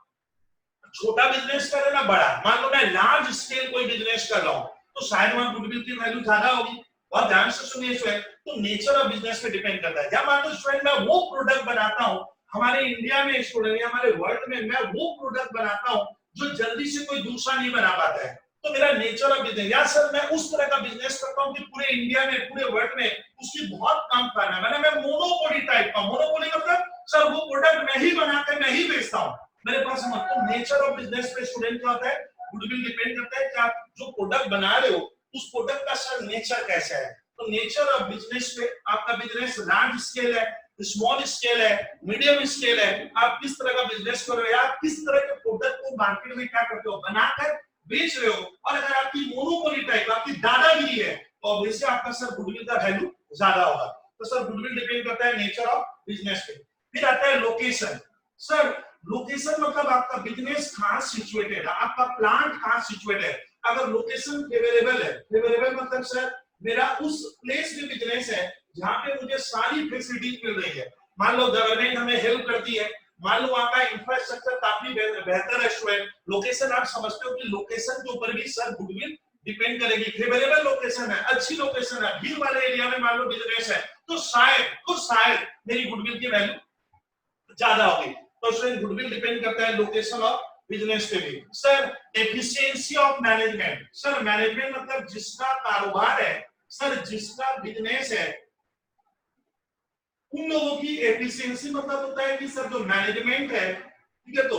छोटा बिजनेस कर रहे हैं ना बड़ा, मान लो मैं लार्ज स्केल कोई बिजनेस कर रहा हूं तो शायद वहां गुडविल की वैल्यू ज्यादा होगी। बहुत ध्यान से सुनिए स्टूडेंट, तो नेचर ऑफ बिजनेस पे डिपेंड करता है। या मान लो स्टूडेंट मैं वो प्रोडक्ट बनाता हूं हमारे इंडिया में स्टूडेंट, या हमारे वर्ल्ड में मैं वो प्रोडक्ट बनाता हूं जो जल्दी से कोई दूसरा नहीं बना पाता है, तो मेरा नेचर ऑफ बिजनेस। या सर मैं उस तरह का बिजनेस करता हूं कि पूरे इंडिया में, पूरे वर्ल्ड में उसकी बहुत कम फर्म है, मैं मोनोपोली टाइप का। मोनोपोली मतलब सर वो प्रोडक्ट मैं ही बनाकर मैं ही बेचता हूं, मेरे पास मत। तो नेचर ऑफ बिजनेस पे स्टूडेंट क्या होता है, गुडविल डिपेंड करता है कि आप जो प्रोडक्ट बना रहे हो उस प्रोडक्ट का सर नेचर कैसा है। तो नेचर ऑफ बिजनेस पे आपका बिजनेस लार्ज स्केल है, स्मॉल स्केल है, मीडियम स्केल है, आप किस तरह का बिजनेस कर रहे हो, आप किस तरह के प्रोडक्ट को मार्केट में क्या करते हो, बनाकर बेच रहे हो। और अगर आपकी मोनोपोली टाइप, आपकी दादागिरी है, तो ऑब्वियसली आपका सर गुडविल का वैल्यू ज्यादा होगा। तो सर गुडविल डिपेंड करता है नेचर ऑफ बिजनेस पे। फिर आता है लोकेशन। सर लोकेशन मतलब आपका बिजनेस कहां सिचुएटेड है, आपका प्लांट कहां सिचुएटेड है। अगर लोकेशन फेवरेबल है, फेवरेबल मतलब सर मेरा उस प्लेस में बिजनेस है जहां पे मुझे सारी फैसिलिटीज मिल रही है। मान लो गवर्नमेंट हमें हेल्प करती है, मान लो वहां का इंफ्रास्ट्रक्चर काफी बेहतर है स्टूडेंट। लोकेशन आप समझते हो कि लोकेशन के ऊपर भी सर गुडविल डिपेंड करेगी। फेवरेबल लोकेशन है, अच्छी लोकेशन है, भीड़ वाले एरिया में मान लो बिजनेस है, तो शायद मेरी गुडविल की वैल्यू ज्यादा होगी। तो स्टूडेंट गुडविल डिपेंड करता है लोकेशन ऑफ बिजनेस पे भी। Sir efficiency of management. Sir management मतलब जिसका कारोबार है, सर जिसका बिजनेस है, उन लोगों की एफिशिएंसी मतलब होता है कि सर जो मैनेजमेंट है, ठीक है, तो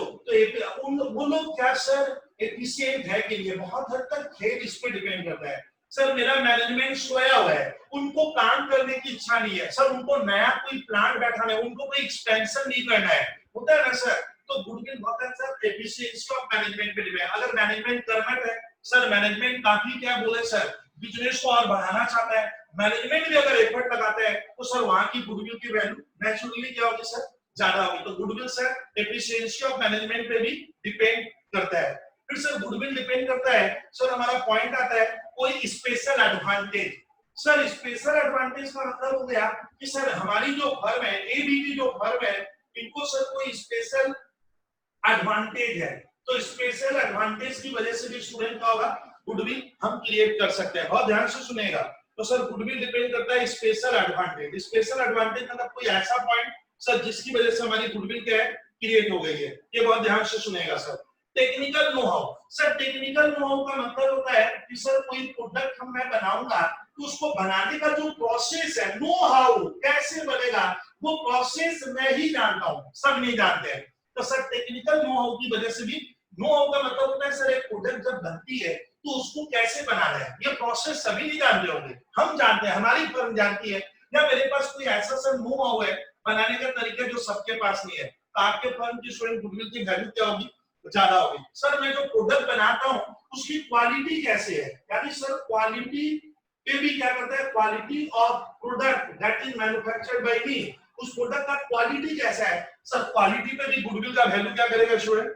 वो लोग क्या सर एफिशिएंट है कि नहीं, बहुत हद तक खेल इस पे डिपेंड करता है। सर मेरा मैनेजमेंट सोया हुआ है, उनको काम करने की इच्छा नहीं है, सर उनको नया कोई प्लांट बैठाना है, उनको कोई एक्सपेंशन नहीं करना है, होता है ना सर। तो गुडविल बहुत है सर एफिशिएंसी ऑफ मैनेजमेंट पे डिपेंड। अगर मैनेजमेंट कर्मठ है, सर मैनेजमेंट काफी क्या बोले सर बिजनेस को और बढ़ाना चाहता है, मैनेजमेंट भी अगर एफर्ट लगाता है, तो सर वहां की गुडविल की वैल्यू नेचुरली क्या होगी सर, ज्यादा होगी। तो goodwill sir efficiency of management पे भी डिपेंड करता है। फिर सर गुडविल डिपेंड करता है, सर हमारा पॉइंट आता है कोई special advantage. Sir special advantage का मतलब हो गया कि सर हमारी जो फर्म है, एबी की जो फर्म है, इनको सर कोई स्पेशल एडवांटेज है, तो स्पेशल एडवांटेज की वजह से भी स्टूडेंट का होगा गुडविल हम क्रिएट कर सकते हैं। बहुत ध्यान से सुनेगा। तो सर गुडविल डिपेंड करता है स्पेशल एडवांटेज। स्पेशल एडवांटेज मतलब कोई ऐसा पॉइंट सर जिसकी वजह से हमारी गुडविल क्या है, क्रिएट हो गई है। ये बहुत ध्यान से सुनेगा sir. Technical know how. Sir technical know how का मतलब होता है कि सर कोई प्रोडक्ट हम मैं बनाऊंगा तो उसको बनाने का जो प्रोसेस है, नो हाउ कैसे बनेगा, वो प्रोसेस मैं ही जानता हूं, सब नहीं जानते हैं। तो सर टेक्निकल नो हाउ की वजह से भी, नो हाउ का मतलब होता है सर एक प्रोडक्ट जब बनती है तो उसको कैसे बनाना है, ये प्रोसेस सभी नहीं जानते होंगे, हम जानते हैं, हमारी फर्म जानती है। या मेरे पास कोई ऐसा सर नो हाउ है बनाने का तरीका जो सबके पास नहीं है, तो आपके फर्म की स्टूडेंट गुडविल की वैल्यू क्या होगी, ज्यादा होगी। सर मैं जो प्रोडक्ट बनाता हूं उसकी क्वालिटी कैसे है, यानी सर क्वालिटी पे भी क्या करता है, quality of product that is manufactured by me, उस प्रोडक्ट का क्वालिटी कैसा है। सर क्वालिटी पे भी गुडविल का वैल्यू क्या करेगा स्टूडेंट,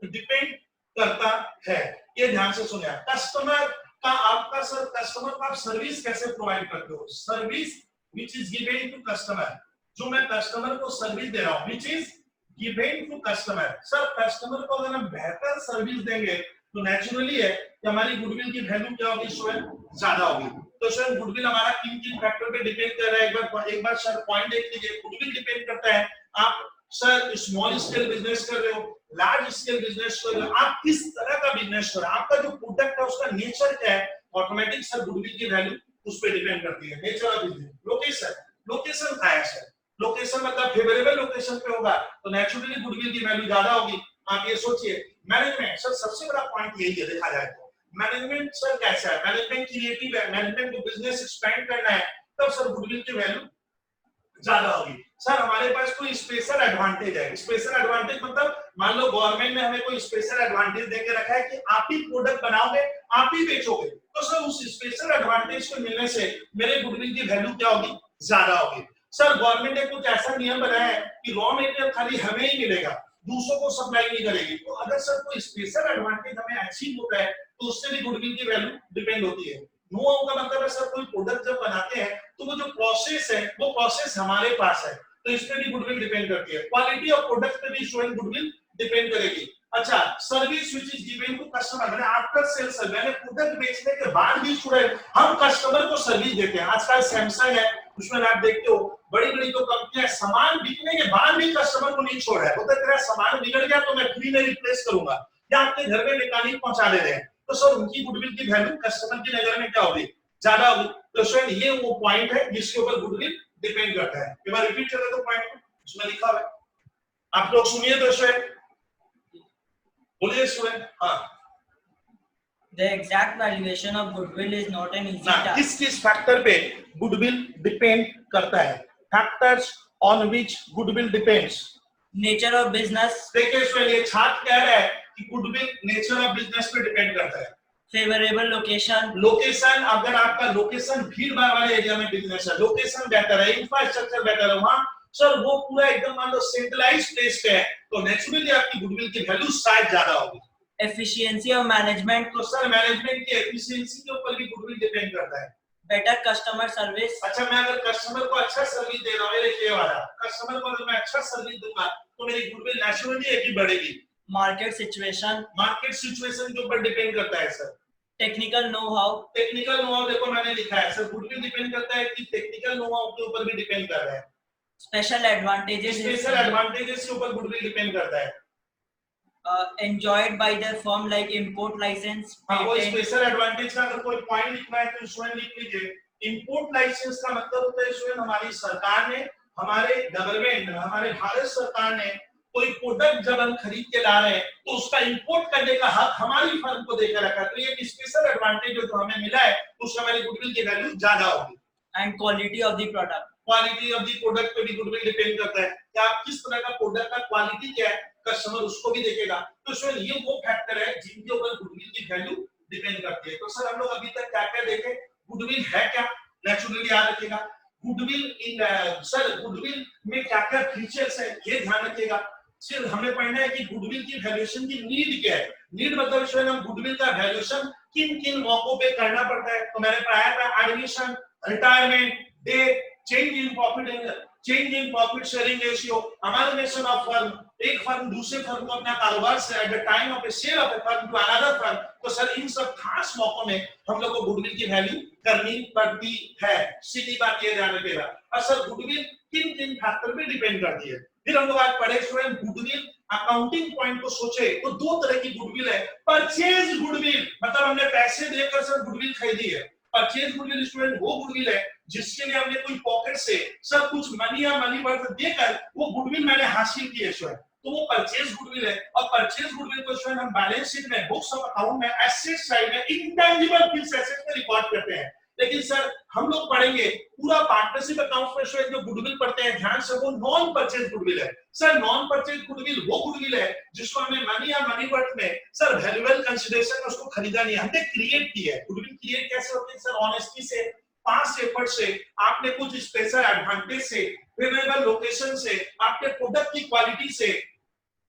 डिपेंड करता है। ये ध्यान से सुनिए। कस्टमर का आपका सर, कस्टमर को आप सर्विस कैसे प्रोवाइड करते हो, service which is given to customer, जो मैं कस्टमर को सर्विस दे रहा हूं which is given to customer. Sir customer को अगर हम बेहतर सर्विस देंगे तो नेचुरली है कि हमारी गुडविल की वैल्यू क्या होगी स्टूडेंट, ज्यादा होगी। तो सर गुडविल हमारा किन किन फैक्टर पे डिपेंड कर रहा है, एक बार सर पॉइंट देख लीजिए। गुडविल डिपेंड करता है आप सर स्मॉल स्केल बिजनेस कर रहे हो, लार्ज स्केल बिजनेस कर रहे हो, आप किस तरह का बिजनेस कर रहे हो, आपका जो प्रोडक्ट है उसका नेचर क्या है, ऑटोमेटिक सर गुडविल की वैल्यू उस पर डिपेंड करती है। Nature of business, location, location क्या है सर, लोकेशन मतलब फेवरेबल लोकेशन पे होगा तो नेचुरली गुडविल की वैल्यू ज्यादा होगी। आप ये सोचिए। मैनेजमेंट सर सबसे बड़ा पॉइंट यही है देखा जाए तो, मैनेजमेंट सर कैसा है, मैनेजमेंट क्रिएटिव है, मैनेजमेंट को बिजनेस एक्सपेंड करना है, तब सर गुडविल की वैल्यू ज्यादा होगी। सर हमारे पास कोई स्पेशल एडवांटेज है, स्पेशल एडवांटेज मतलब मान लो गवर्नमेंट ने हमें कोई स्पेशल एडवांटेज देके रखा है कि आप ही प्रोडक्ट बनाओगे आप ही बेचोगे, तो सर उस स्पेशल एडवांटेज को मिलने से मेरे गुडविल की वैल्यू क्या होगी, ज्यादा होगी। सर गवर्नमेंट ने कुछ ऐसा नियम बनाया है कि रॉ मटेरियल खाली हमें ही मिलेगा, दूसरों को सप्लाई नहीं करेगी, तो अगर सर कोई स्पेशल एडवांटेज हमें अचीव होता है तो उससे भी गुडविल की वैल्यू डिपेंड होती है। नो हाउ का मतलब है सर कोई प्रोडक्ट जब बनाते हैं तो वो जो प्रोसेस है वो प्रोसेस हमारे पास है, तो इस पे भी गुडविल डिपेंड करती है। क्वालिटी ऑफ प्रोडक्ट पे भी स्टूडेंट गुडविल डिपेंड करेगी। अच्छा, service which is given to customer, मैंने आफ्टर सेल सर मैंने प्रोडक्ट बेचने के बाद भी स्टूडेंट हम कस्टमर को सर्विस देते हैं। आजकल सैमसंग है उसमें आप देखते हो बड़ी बड़ी जो कंपनियां सामान बिकने के बाद भी कस्टमर को नहीं छोड़ रहा है, बोलते तेरा सामान बिगड़ गया तो मैं फ्री में रिप्लेस करूंगा या आपके घर में मैकेनिक पहुंचा दे रहे हैं, तो सर उनकी गुडविल की वैल्यू कस्टमर की नजर में क्या होगी, ज्यादा होगी। तो सर ये वो पॉइंट है जिसके ऊपर गुडविल डिपेंड करता है। एक बार रिपीट करें तो पॉइंट उसमें लिखा हुआ है, आप लोग सुनिए तो स्टूडेंट बोलिए स्टूडेंट। हाँ, The exact valuation of goodwill is not an easy task. किस फैक्टर पे गुडविल डिपेंड करता है, factors on which goodwill depends. Nature of business, देखिए स्टूडेंट ये छात्र कह रहा है कि गुडविल नेचर ऑफ बिजनेस पे डिपेंड करता है। favorable location, लोकेशन, अगर आपका लोकेशन भीड़ भाड़ वाले एरिया में बिजनेस है, लोकेशन बेहतर है, इंफ्रास्ट्रक्चर बेहतर है, वहां सर वो पूरा एकदम मान लो सेंट्रलाइज्ड प्लेस पे है, तो नेचुरली आपकी गुडविल की वैल्यू शायद ज्यादा होगी। efficiency of management, तो सर मैनेजमेंट की एफिशिएंसी के ऊपर भी गुडविल डिपेंड करता है। better customer service, अच्छा, मैं अगर कस्टमर को अच्छा सर्विस दे रहा हूँ, ये वाला कस्टमर को अगर मैं अच्छा सर्विस दूंगा तो मेरी गुडविल नेचुरली है कि बढ़ेगी। market situation, मार्केट सिचुएशन के ऊपर डिपेंड करता है sir. technical know-how, technical know how देखो मैंने लिखा है सर, गुडविल डिपेंड करता है कि टेक्निकल नो हाउ के ऊपर भी डिपेंड कर रहा है। special advantages, स्पेशल एडवांटेजेस के ऊपर गुडविल डिपेंड करता है। enjoyed by the firm like import license, हाँ, वो patent, स्पेशल एडवांटेज का अगर कोई पॉइंट लिखना है तो स्टूडेंट लिख लीजिए। इंपोर्ट लाइसेंस का मतलब होता है स्टूडेंट हमारी सरकार ने, हमारे गवर्नमेंट, हमारे भारत सरकार ने कोई प्रोडक्ट जब हम खरीद के ला रहे हैं तो उसका इंपोर्ट करने का हक हमारी फर्म को देकर रखा है, तो ये स्पेशल एडवांटेज जो हमें मिला है उससे हमारी गुडविल की वैल्यू ज्यादा होगी। and quality of the product, quality of the product पे भी गुडविल डिपेंड करता है कि आप किस तरह का प्रोडक्ट का क्वालिटी क्या है, कस्टमर उसको भी देखेगा। तो सर ये वो फैक्टर है जिनके ऊपर गुडविल की वैल्यू डिपेंड करती है। तो सर हम लोग अभी तक क्या क्या देखे, गुडविल है क्या, नेचुरली याद रखिएगा। गुडविल इन सर गुडविल में क्या क्या फीचर्स है ये ध्यान रखिएगा। सिर्फ हमें पढ़ना है कि गुडविल की वैल्यूएशन की नीड क्या है। नीड मतलब सर हम गुडविल का वैल्यूएशन किन किन मौकों पे करना पड़ता है, तो मैंने पढ़ाया था admission, retirement, death, change in profit sharing ratio, amalgamation of firm, एक फर्म दूसरे फर्म को अपना कारोबार से at the time of a sale of a firm to another firm. तो सर इन सब खास मौकों में हम लोग को गुडविल की वैल्यू करनी पड़ती है, सीधी बात ये ध्यान रखिएगा। और सर गुडविल किन किन फैक्टर पे डिपेंड करती है। फिर हम लोग आज पढ़े स्टूडेंट गुडविल अकाउंटिंग पॉइंट को सोचे तो दो तरह की गुडविल है। परचेज गुडविल मतलब हमने पैसे देकर सर गुडविल खरीदी है। परचेज गुडविल स्टूडेंट वो गुडविल है जिसके लिए हमने कोई पॉकेट से सब कुछ मनी या मनी वर्थ देकर वो गुडविल मैंने हासिल की है स्टूडेंट, तो वो परचेज गुडविल है। और परचेज गुडविल को स्टूडेंट हम बैलेंस शीट में, बुक्स ऑफ अकाउंट में, एसेट साइड में इंटेंजिबल फिक्स्ड एसेट में रिकॉर्ड करते हैं। लेकिन सर हम लोग पढ़ेंगे पूरा पार्टनरशिप अकाउंट में स्टूडेंट जो गुडविल पढ़ते हैं ध्यान से वो नॉन परचेज गुडविल है। सर नॉन परचेज गुडविल वो गुडविल है जिसको हमने मनी या मनी वर्थ में सर वैल्यूएबल कंसीडरेशन में उसको खरीदा नहीं, हमने क्रिएट किया है। गुडविल क्रिएट कैसे होती है सर? ऑनेस्टी से, पास्ट एफर्ट से, आपने कुछ स्पेशल एडवांटेज से, फेवरेबल लोकेशन से, आपके प्रोडक्ट की क्वालिटी से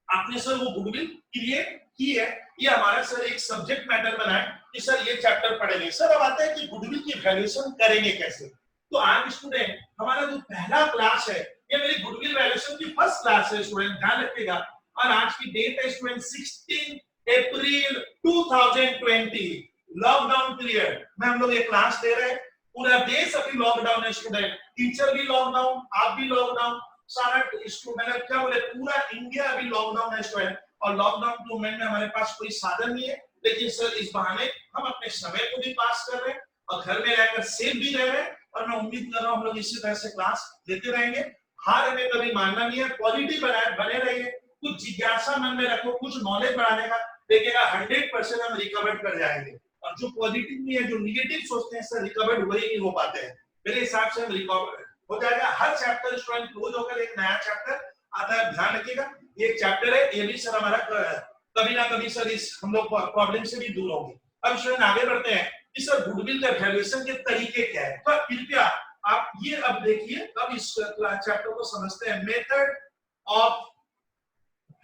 आपने सर वो गुडविल क्रिएट की है। ये हमारा सर एक सब्जेक्ट मैटर बना है कि सर ये चैप्टर पढ़ेंगे। सर अब आता है कि गुडविल की वैल्यूएशन करेंगे कैसे। तो आज स्टूडेंट हमारा जो पहला क्लास है ये मेरी गुडविल वैल्यूएशन की फर्स्ट क्लास है स्टूडेंट, ध्यान रखिएगा। और आज की डेट है स्टूडेंट 16 अप्रैल 2020, लॉकडाउन पीरियड में हम लोग ये क्लास दे रहे हैं। पूरा देश अभी लॉकडाउन है स्टूडेंट, टीचर भी लॉकडाउन, आप भी लॉकडाउन, सारा स्टूडेंट क्या बोले पूरा इंडिया अभी लॉकडाउन है स्टूडेंट। और लॉकडाउन मूवमेंट में हमारे पास कोई साधन नहीं है, लेकिन सर इस बहाने हम अपने समय को भी पास कर रहे हैं और घर में रहकर सेफ भी रह रहे हैं। और मैं उम्मीद कर रहा हूँ हम लोग इसी तरह से क्लास लेते रहेंगे। हार हमें कभी मानना नहीं है, पॉजिटिव बने रहिए, कुछ जिज्ञासा मन में रखो, कुछ नॉलेज बढ़ाने का, देखिएगा 100% हम रिकवर कर जाएंगे। और जो पॉजिटिव नहीं है, जो निगेटिव सोचते हैं सर रिकवर वही नहीं हो पाते हैं, मेरे हिसाब से हम रिकवर हो जाएगा। हर चैप्टर स्टूडेंट क्लोज होकर एक नया चैप्टर आता है, ध्यान रखिएगा। ये चैप्टर है, ये भी सर हमारा कभी ना कभी सर इस हम लोग प्रॉब्लम से भी दूर होंगे। अब स्टूडेंट आगे बढ़ते हैं कि सर गुडविल का वैल्यूएशन के तरीके क्या है। तो कृपया आप ये अब देखिए, अब इस चैप्टर को समझते हैं, method of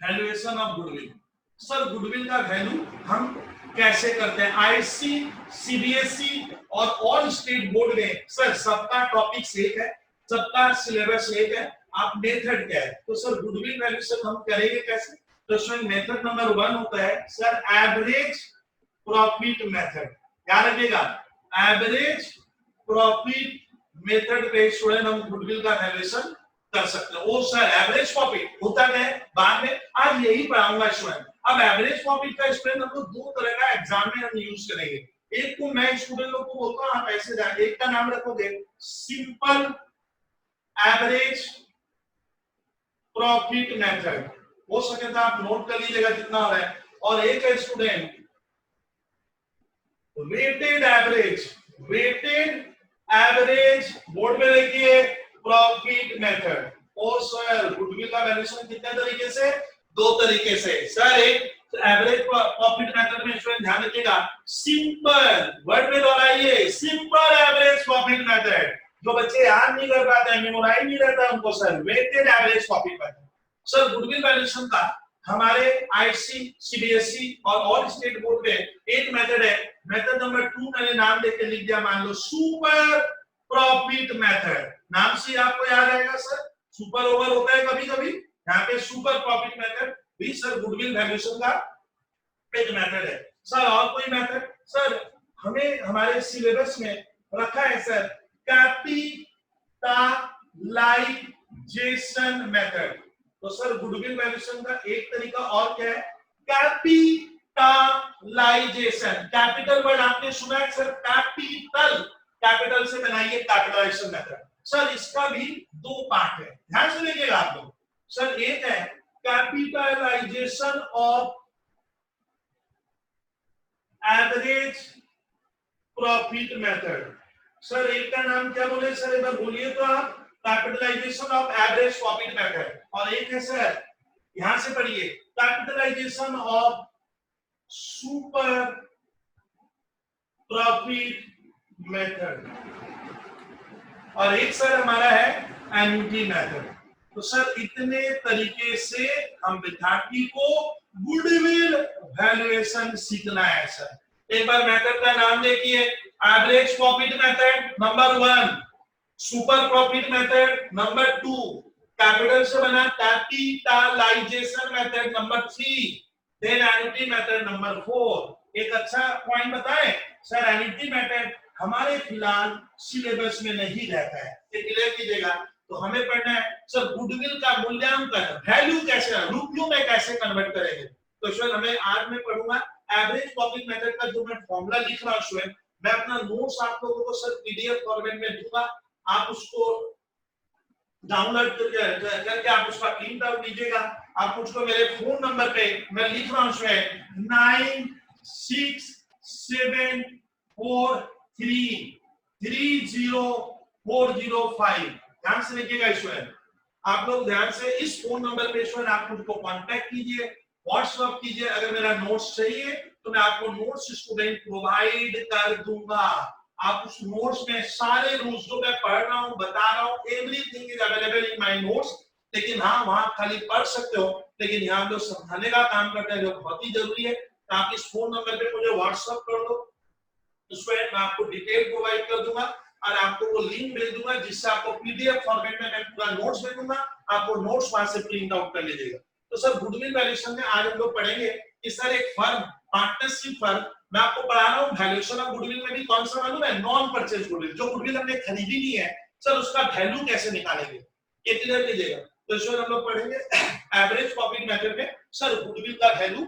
valuation of goodwill. Sir goodwill का वैल्यू हम कैसे करते हैं? आईसी, सीबीएसई और ऑल स्टेट बोर्ड में सर सबका टॉपिक एक है, सबका सिलेबस एक है, आप मेथड क्या है। तो सर गुडविल वैल्यूएशन हम करेंगे कैसे? तो सर मेथड नंबर 1 होता है सर एवरेज प्रॉफिट मेथड, याद रखिएगा एवरेज प्रॉफिट मेथड पे स्टूडेंट हम गुडविल का वैल्यूएशन कर सकते हैं। वो सर एवरेज प्रॉफिट होता है बाद में, आज यही पढ़ाऊंगा स्टूडेंट। अब एवरेज प्रॉफिट का स्टूडेंट हम लोग दो तरह का एग्जाम में हम यूज करेंगे। एक को मैं स्टूडेंट लोग को बोलता हूं आप ऐसे जाए, एक का नाम रखोगे सिंपल एवरेज प्रॉफिट मेथड, हो सके तो आप नोट कर लीजिएगा जितना हो रहा है। और एक है student weighted average, weighted average board में लिखिए प्रॉफिट मेथड। और सर गुडविल का वैल्यूएशन कितने तरीके से? दो तरीके से सर। एक एवरेज प्रॉफिट मेथड में स्टूडेंट ध्यान रखिएगा सिंपल, वर्ड में दोहराइए सिंपल एवरेज प्रॉफिट मेथड। जो बच्चे याद नहीं कर पाते हैं, मेमोराइज नहीं रहता उनको sir weighted average profit method. Sir goodwill valuation का हमारे आईसी, सीबीएसई और ऑल स्टेट बोर्ड में एक मेथड है, मेथड नंबर 2 मैंने नाम देके लिख दिया, मान लो सुपर प्रॉफिट मेथड। नाम से आपको याद आएगा सर, सुपर ओवर होता है कभी कभी, यहाँ पे सुपर प्रॉफिट मेथड भी सर गुडविल वैल्यूएशन का एक मेथड है। सर और कोई मेथड? सर हमें हमारे सिलेबस में रखा है सर कैपिटलाइजेशन मेथड। तो सर गुडविल वैल्यूएशन का एक तरीका और क्या है? कैपिटलाइजेशन। कैपिटल वर्ड आपने सुना है सर, कैपिटल, कैपिटल से बनाइए कैपिटलाइजेशन मेथड। सर इसका भी दो पार्ट है, ध्यान से देखिएगा आप लोग। सर एक है capitalization of average profit method. Sir एक का नाम क्या बोले सर, एक बार बोलिए तो आप। Capitalization of average profit method. और एक है सर, यहां से पढ़िए, capitalization of super profit method. और एक सर हमारा है एन्युटी मेथड। तो सर इतने तरीके से हम विद्यार्थी को गुडविल वैल्यूएशन सीखना है सर। एक बार मेथड का नाम देखिए, average profit method number 1, super profit method number 2, capital से बना capitalization method number 3, then annuity method number 4। एक अच्छा पॉइंट बताएं सर, एन्युटी मेथड हमारे फिलहाल सिलेबस में नहीं रहता है, ये क्लियर कीजिएगा। तो हमें पढ़ना है सर गुडविल का मूल्यांकन, वैल्यू कैसे, रुपयों में कैसे कन्वर्ट करेंगे। तो सर हमें आज मैं पढ़ूंगा एवरेज प्रॉफिट मेथड का जो मैं फॉर्मूला लिख रहा हूं, मैं अपना नोट्स आप लोगों को सर पीडीएफ फॉर्मेट में दूंगा, आप उसको डाउनलोड करके आप उसका प्रिंट आउट लीजिएगा। आप मुझको मेरे फोन नंबर पे मैं लिख रहा हूं 9674 30,405। ध्यान से देखिएगा स्टूडेंट, आप लोग ध्यान से इस फोन नंबर पे स्टूडेंट आप मुझको कांटेक्ट कीजिए, व्हाट्सएप कीजिए। अगर मेरा नोट्स चाहिए तो मैं आपको नोट्स स्टूडेंट प्रोवाइड कर दूंगा। आप उस नोट्स में सारे रूल्स जो मैं पढ़ रहा हूं, बता रहा हूं, everything is available in my notes. लेकिन हाँ, वहां खाली पढ़ सकते हो, लेकिन यहाँ हम लोग समझाने का काम करते हैं जो बहुत ही जरूरी है। तो आप इस फोन नंबर पे मुझे व्हाट्सएप कर दो, उसमें मैं आपको डिटेल प्रोवाइड कर दूंगा और आपको वो लिंक भेज दूंगा, जिससे आपको पीडीएफ फॉर्मेट में मैं पूरा नोट्स भेज दूंगा, आप वो नोट्स वहां से प्रिंट आउट कर लीजिएगा। तो सर गुडविल वैल्यूएशन में आज हम लोग पढ़ेंगे कि सर एक फर्म, पार्टनरशिप फर्म, मैं आपको पढ़ा रहा हूँ वैल्यूएशन ऑफ गुडविल में भी कौन सा मालूम है, नॉन परचेज गुडविल। जो गुडविल हमने खरीदी नहीं है सर, उसका वैल्यू कैसे निकालेंगे, ये क्लियर कीजिएगा। तो इसमें हम लोग पढ़ेंगे एवरेज प्रॉफिट मेथड में सर गुडविल का वैल्यू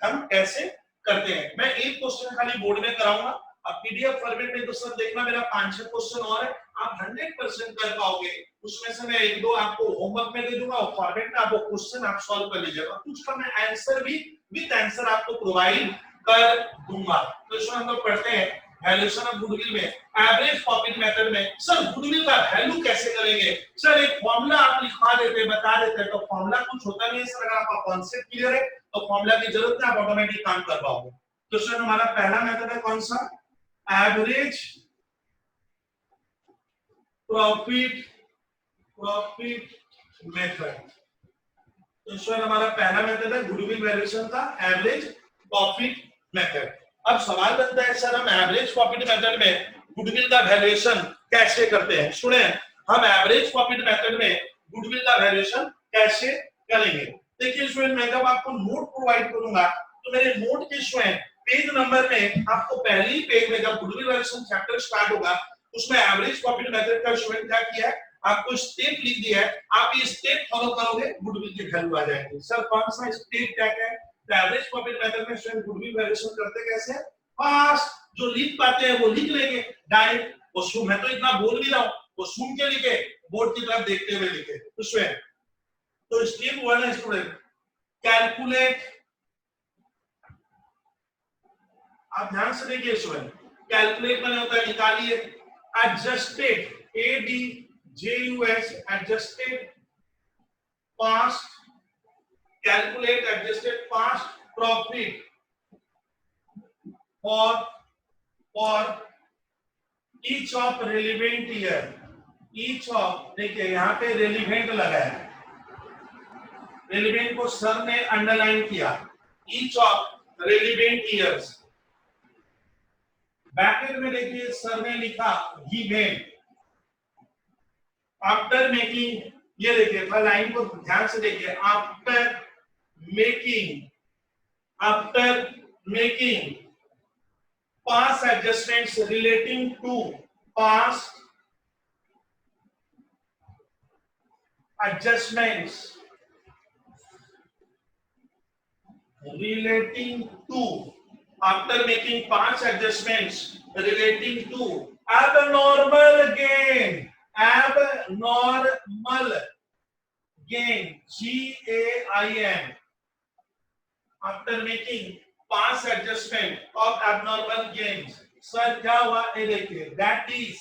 हम कैसे करते हैं। मैं एक क्वेश्चन खाली बोर्ड में कराऊंगा, अब पीडीएफ फॉर्मेट में तो सर देखना मेरा 5-6 क्वेश्चन और है, आप 100% कर पाओगे। उसमें से मैं 1-2 आपको होमवर्क में दे दूंगा और फॉर्मेट में आपको क्वेश्चन आप सॉल्व कर लीजिएगा, कुछ का मैं आंसर भी विद आंसर आपको प्रोवाइड कर दूंगा। तो इसमें हम लोग पढ़ते हैं वैल्यूएशन ऑफ गुडविल में एवरेज प्रॉफिट मेथड में सर गुडविल का वैल्यू कैसे करेंगे। सर एक फॉर्मूला आप लिखवा देते, बता देते, तो फॉर्मूला कुछ होता नहीं है सर, अगर आपका कॉन्सेप्ट क्लियर है तो फॉर्मूला की जरूरत नहीं, आप ऑटोमेटिक काम कर पाओगे। तो सर हमारा पहला मेथड है कौन सा, एवरेज प्रॉफिट मेथड। तो सर हमारा पहला मेथड है गुडविल वैल्यूएशन का एवरेज प्रॉफिट मेथड। अब सवाल बनता है सर हम एवरेज प्रॉफिट मेथड में गुडविल का वैल्यूएशन कैसे करते हैं। स्टूडेंट हम एवरेज प्रॉफिट मेथड में गुडविल का वैल्यूएशन कैसे करेंगे। देखिए स्टूडेंट, मैं जब आपको नोट प्रोवाइड करूंगा तो मेरे नोट के स्टूडेंट पेज नंबर में आपको पहली पेज में जब गुडविल वैल्यूएशन चैप्टर स्टार्ट होगा उसमें एवरेज प्रॉफिट मेथड का स्टूडेंट क्या किया है, आपको स्टेप लिख दिया है, आप ये स्टेप फॉलो करोगे गुडविल की वैल्यू आ जाएगी। सर कौन सा स्टेप क्या है, एवरेज प्रॉफिट मेथड में स्टूडेंट गुडविल वैल्यूएशन करते कैसे हैं, फास्ट जो लिख पाते हैं वो लिख लेंगे डायरेक्ट, वो सुन, मैं तो इतना बोल भी रहा हूं, वो सुन के लिखे, बोर्ड की तरफ देखते हुए लिखे। तो स्टेप 1 है स्टूडेंट कैलकुलेट, आप ध्यान से देखिए स्टूडेंट, कैलकुलेट मैंने होता है निकालिए, adjusted ADJUS adjusted past, calculate adjusted past profit for each of relevant year, each of, देखिए यहाँ पे रेलिवेंट लगा है, रेलिवेंट को सर ने अंडरलाइन किया, each of relevant years, bracket में देखिए सर ने लिखा गिवन, आफ्टर मेकिंग, ये देखिए लाइन को ध्यान से देखिए, after making past adjustments relating to past adjustments relating to, after making past adjustments relating to abnormal gain, GAIN, after making past adjustment of abnormal gains, sir क्या हुआ ये देखिए, that is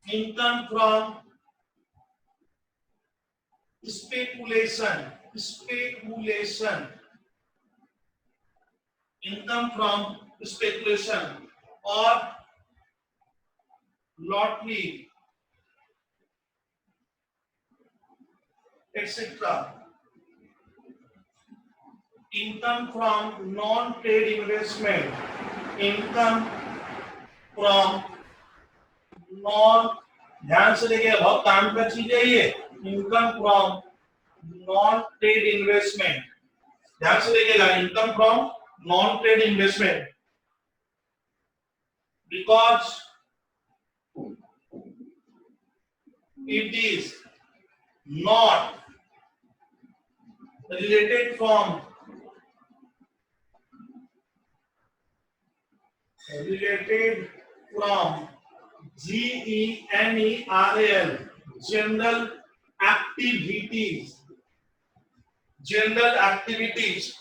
income from speculation, income from speculation or lottery etc. Income from non-paid investment, income from non, ध्यान से देखिए बहुत काम का चीज है ये, income from non paid investment, ध्यान से देखिएगा, income from non paid investment, because it is not related from GENERAL, general activities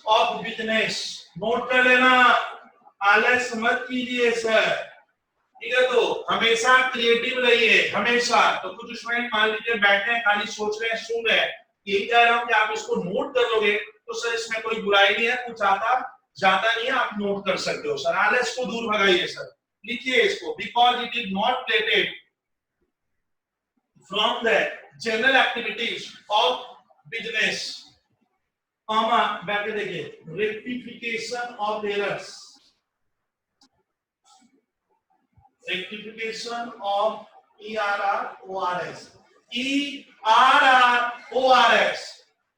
of business। Note कर लेना, आलस मत कीजिए सर, ठीक है, तो हमेशा क्रिएटिव रहिए हमेशा। तो कुछ स्टूडेंट मान लीजिए बैठे हैं खाली सोच रहे हैं सुन रहे हैं, यही कह रहा हूं कि आप इसको नोट कर लोगे तो सर इसमें कोई बुराई नहीं है, कुछ आता जाता नहीं है, आप नोट कर सकते हो सर। आलस को दूर भगाइए सर, लिखिए इसको, because it is not related from the general activities of business, बैठ के देखिए, rectification of errors, rectification of ERRORS, ERRORS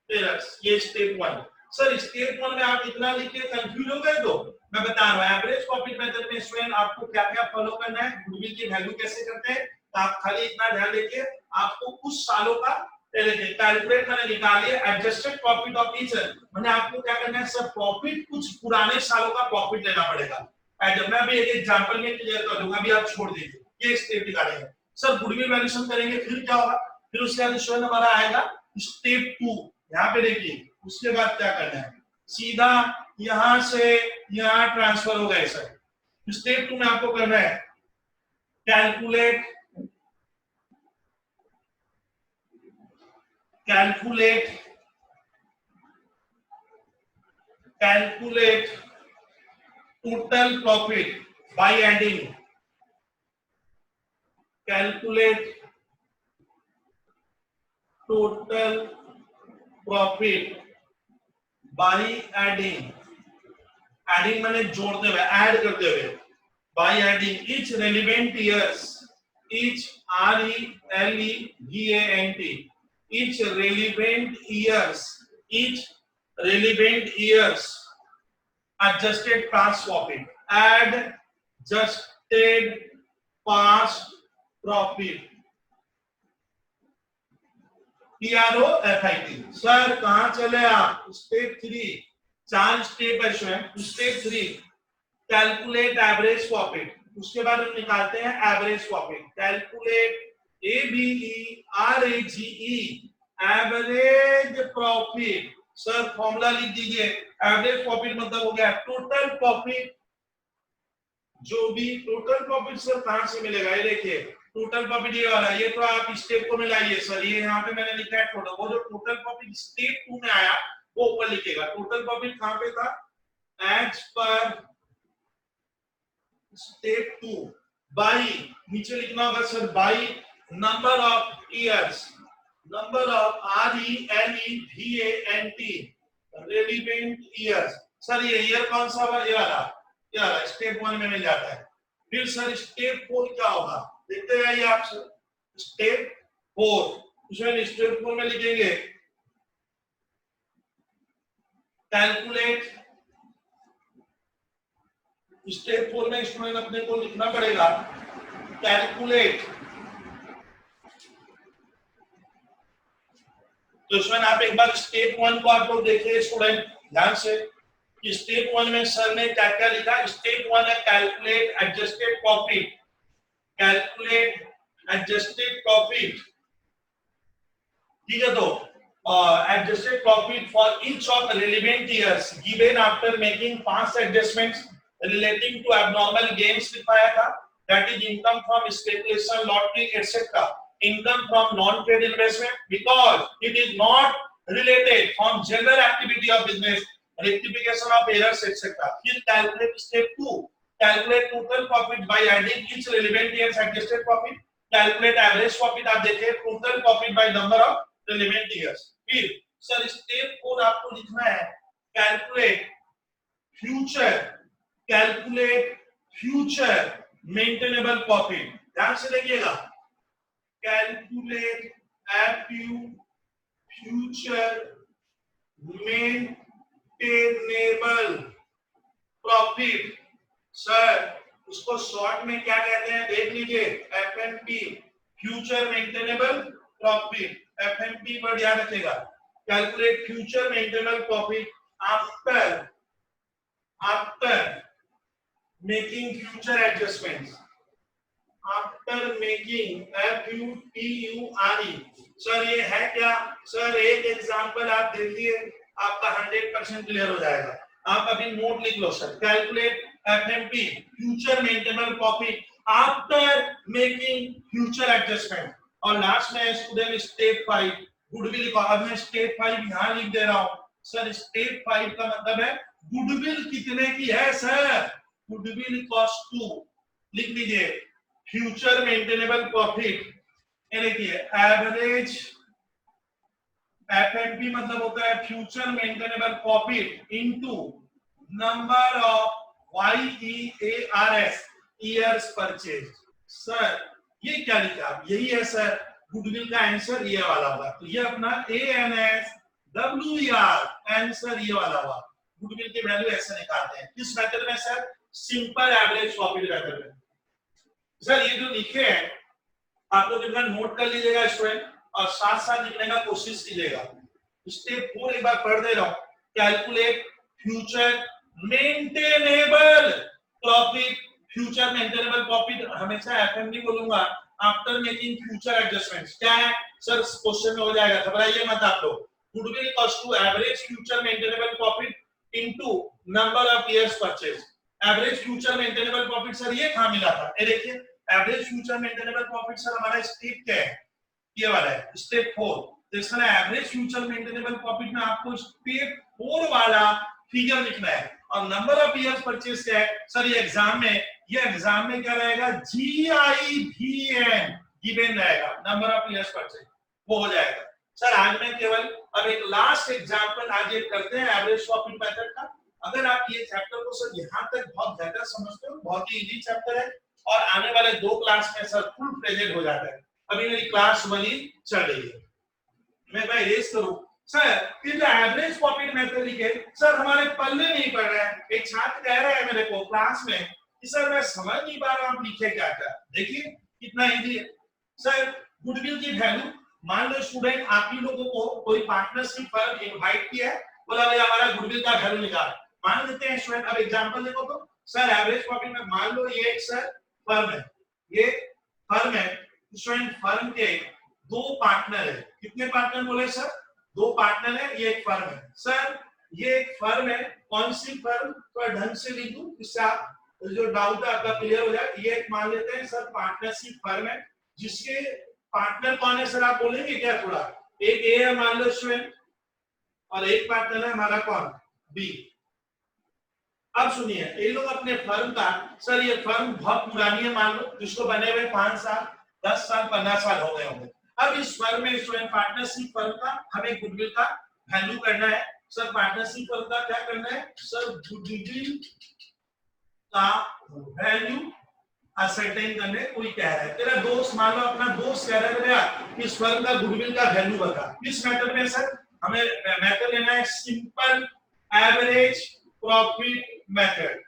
errors, ये स्टेप 1। सर स्टेप 1 में आप इतना लिख के कंफ्यूज हो गए, तो मैं बता रहा हूं एवरेज प्रॉफिट मेथड में स्टूडेंट आपको क्या क्या फॉलो करना है, गुडविल की वैल्यू कैसे करते हैं, तो आप खाली इतना ध्यान देखिए, आपको कुछ सालों का कैलकुलेट मैंने निकालिए एडजस्टेड प्रॉफिट ऑफ ईच, मैंने आपको क्या करना है सर, प्रॉफिट कुछ पुराने सालों का प्रॉफिट लेना पड़ेगा। मैं अभी एक एग्जांपल में क्लियर कर दूंगा, अभी आप छोड़ दीजिए, ये स्टेप निकालेंगे सर, गुडविल वैल्यूएशन करेंगे, फिर क्या होगा, फिर उसके बाद स्टूडेंट हमारा आएगा स्टेप 2, यहाँ पे देखिए, उसके बाद क्या करना है, सीधा यहां से यहां ट्रांसफर हो गए सर। स्टेप 2 में आपको करना है calculate total profit by adding, calculate total profit by adding, adding माने जोड़ते हुए, ऐड करते हुए, by adding each relevant years, each RELEVANT, each relevant years adjusted past profit, adjusted past profit, PROFIT। Sir कहां चले आप, स्टेप 3, 4 स्टेप है स्वयं। स्टेप 3 कैलकुलेट एवरेज प्रॉफिट, उसके बाद हम निकालते हैं average profit, calculate ABERAGE average profit. Sir formula लिख दीजिए, एवरेज प्रॉफिट मतलब हो गया टोटल प्रॉफिट, जो भी टोटल प्रॉफिट सर कहां से मिलेगा, ये देखिए टोटल प्रॉफिट ये वाला, ये तो आप स्टेप को मिलाइए सर, ये यहाँ पे मैंने लिखा है टोटल, वो जो टोटल प्रॉफिट स्टेप 2 में आया वो ऊपर लिखेगा। टोटल प्रॉफिट कहां पे था, एज पर स्टेप 2 बाई, नीचे लिखना होगा sir by number of years, number of RELEVANT relevant years. Sir ये ईयर कौन सा हुआ, ये वाला स्टेप 1 में मिल जाता है। फिर सर स्टेप 4 क्या होगा, देखते जाइए आप सर, स्टेप 4, इसमें स्टेप 4 में लिखेंगे कैलकुलेट, स्टेप 4 में स्टूडेंट अपने को लिखना पड़ेगा कैलकुलेट, तो इसमें आप एक बार स्टेप 1 को आप लोग देखिए स्टूडेंट ध्यान से, कि स्टेप 1 में सर ने क्या क्या लिखा। स्टेप 1 है calculate adjusted profit, calculate adjusted profit, ठीक है, तो adjusted profit for each of relevant years given after making past adjustments relating to abnormal gains लिखाया था, that is income from speculation, lottery etcetera, income from non-trade investment because it is not related from general activity of business, rectification of errors etc. Then calculate step 2, calculate total profit by adding each relevant year's adjusted profit, calculate average profit, आप देखिए total profit by number of relevant years। फिर sir step 4 आपको लिखना है calculate future maintainable profit, ध्यान से देखिएगा, calculate future maintainable profit। Sir उसको शॉर्ट में क्या कहते हैं देख लीजिए, FMP, future maintainable profit, FMP word याद रखिएगा। Calculate future maintainable profit after making future adjustments, after making FUTURE। Sir ये है क्या, सर एक एग्जांपल आप देख लिए आपका 100% क्लियर हो जाएगा। आप अभी नोट लिख लो sir, calculate FMP future maintainable profit after making future adjustment. और लास्ट में स्टूडेंट स्टेप 5 गुडविल को, अब मैं स्टेप 5 यहां लिख दे रहा हूं सर। स्टेप 5 का मतलब है गुडविल कितने की है सर? गुडविल कॉस्ट टू, लिख लीजिए फ्यूचर मेंटेनेबल प्रॉफिट, यानी कि एवरेज एफएमपी मतलब होता है future maintainable profit into number of YEARS years purchase. Sir ये क्या लिखा आप? यही है सर गुडविल का आंसर, ये वाला होगा। तो ये अपना ANSWER आंसर ये वाला हुआ। गुडविल की वैल्यू ऐसे निकालते हैं किस मेथड में sir? Simple average profit method में। सर ये जो लिखे हैं आप लोग इतना नोट कर लीजिएगा स्टूडेंट, और साथ साथ लिखने का कोशिश कीजिएगा। स्टेप 4 एक बार पढ़ दे रहा हूं। Calculate future maintainable profit. Future maintainable profit हमेशा एफएमडी बोलूंगा आफ्टर मेकिंग फ्यूचर एडजस्टमेंट्स। क्या है सर? क्वेश्चन में हो जाएगा, घबराइए मत आप लोग। Goodwill cost to average future maintainable profit into number of years purchase. Average future maintainable profit sir ये कहां मिला था? ये देखिए average future maintainable profit sir हमारा स्टेप क्या है? ये वाला है स्टेप 4। तो इसमें एवरेज फ्यूचर मेंटेनेबल प्रॉफिट में आपको स्टेप 4 वाला फिगर लिखना है। और नंबर ऑफ इयर्स परचेज क्या है सर? ये एग्जाम में क्या रहेगा? GIVN गिवन रहेगा, नंबर ऑफ इयर्स परचेज वो हो जाएगा। सर आज मैं केवल अब एक लास्ट एग्जांपल आज ये करते हैं एवरेज प्रॉफिट मेथड का। अगर आप ये चैप्टर को सर यहां तक बहुत बेहतर समझते हो, बहुत ही इजी चैप्टर है और आने वाले 2 क्लास में सर फुल प्रेजेंट हो जाता है। अभी मेरी क्लास 1 ही चल रही है। मैं रेस करूं सर, ये जो एवरेज प्रॉफिट मेथड लिखे सर हमारे पल्ले नहीं पड़ रहा है। एक छात्र कह रहा है मेरे को क्लास में कि सर मैं समझ नहीं पा रहा हूं आप लिखे क्या क्या। देखिए कितना इजी है सर। गुडविल की वैल्यू, मान लो स्टूडेंट आप ही लोगों को कोई पार्टनरशिप फर्म इनवाइट किया है, बोला भाई हमारा गुडविल का वैल्यू निकाल। मान लेते हैं स्टूडेंट, अब एग्जांपल देखो तो सर एवरेज प्रॉफिट में मान लो ये एक सर फर्म है, ये फर्म है स्टूडेंट। फर्म के 2 पार्टनर है। कितने पार्टनर बोले सर? 2 पार्टनर है, ये एक फर्म है। सर ये एक फर्म है, कौन सी फर्म? तो ढंग से लिख दूं इससे आप जो डाउट है आपका क्लियर हो जाए। ये एक मान लेते हैं सर पार्टनरशिप फर्म है, जिसके पार्टनर कौन है सर आप बोलेंगे क्या? थोड़ा एक ए है मान लो स्टूडेंट, और एक पार्टनर है हमारा कौन? बी। अब सुनिए ये लोग अपने फर्म का, सर ये फर्म बहुत पुरानी है मान लो, जिसको बने हुए 5 साल 10 साल 15 साल हो गए होंगे। अब इस फर्म में स्टूडेंट पार्टनरशिप फर्म का हमें गुडविल का वैल्यू करना है। सर पार्टनरशिप फर्म का क्या करना है सर? गुडविल का वैल्यू असर्टेन करने। कोई कह रहा है, तेरा दोस्त मान लो अपना दोस्त कह रहा है इस फर्म का गुडविल का वैल्यू बता। किस मेथड में सर? हमें मेथड लेना है simple average profit method,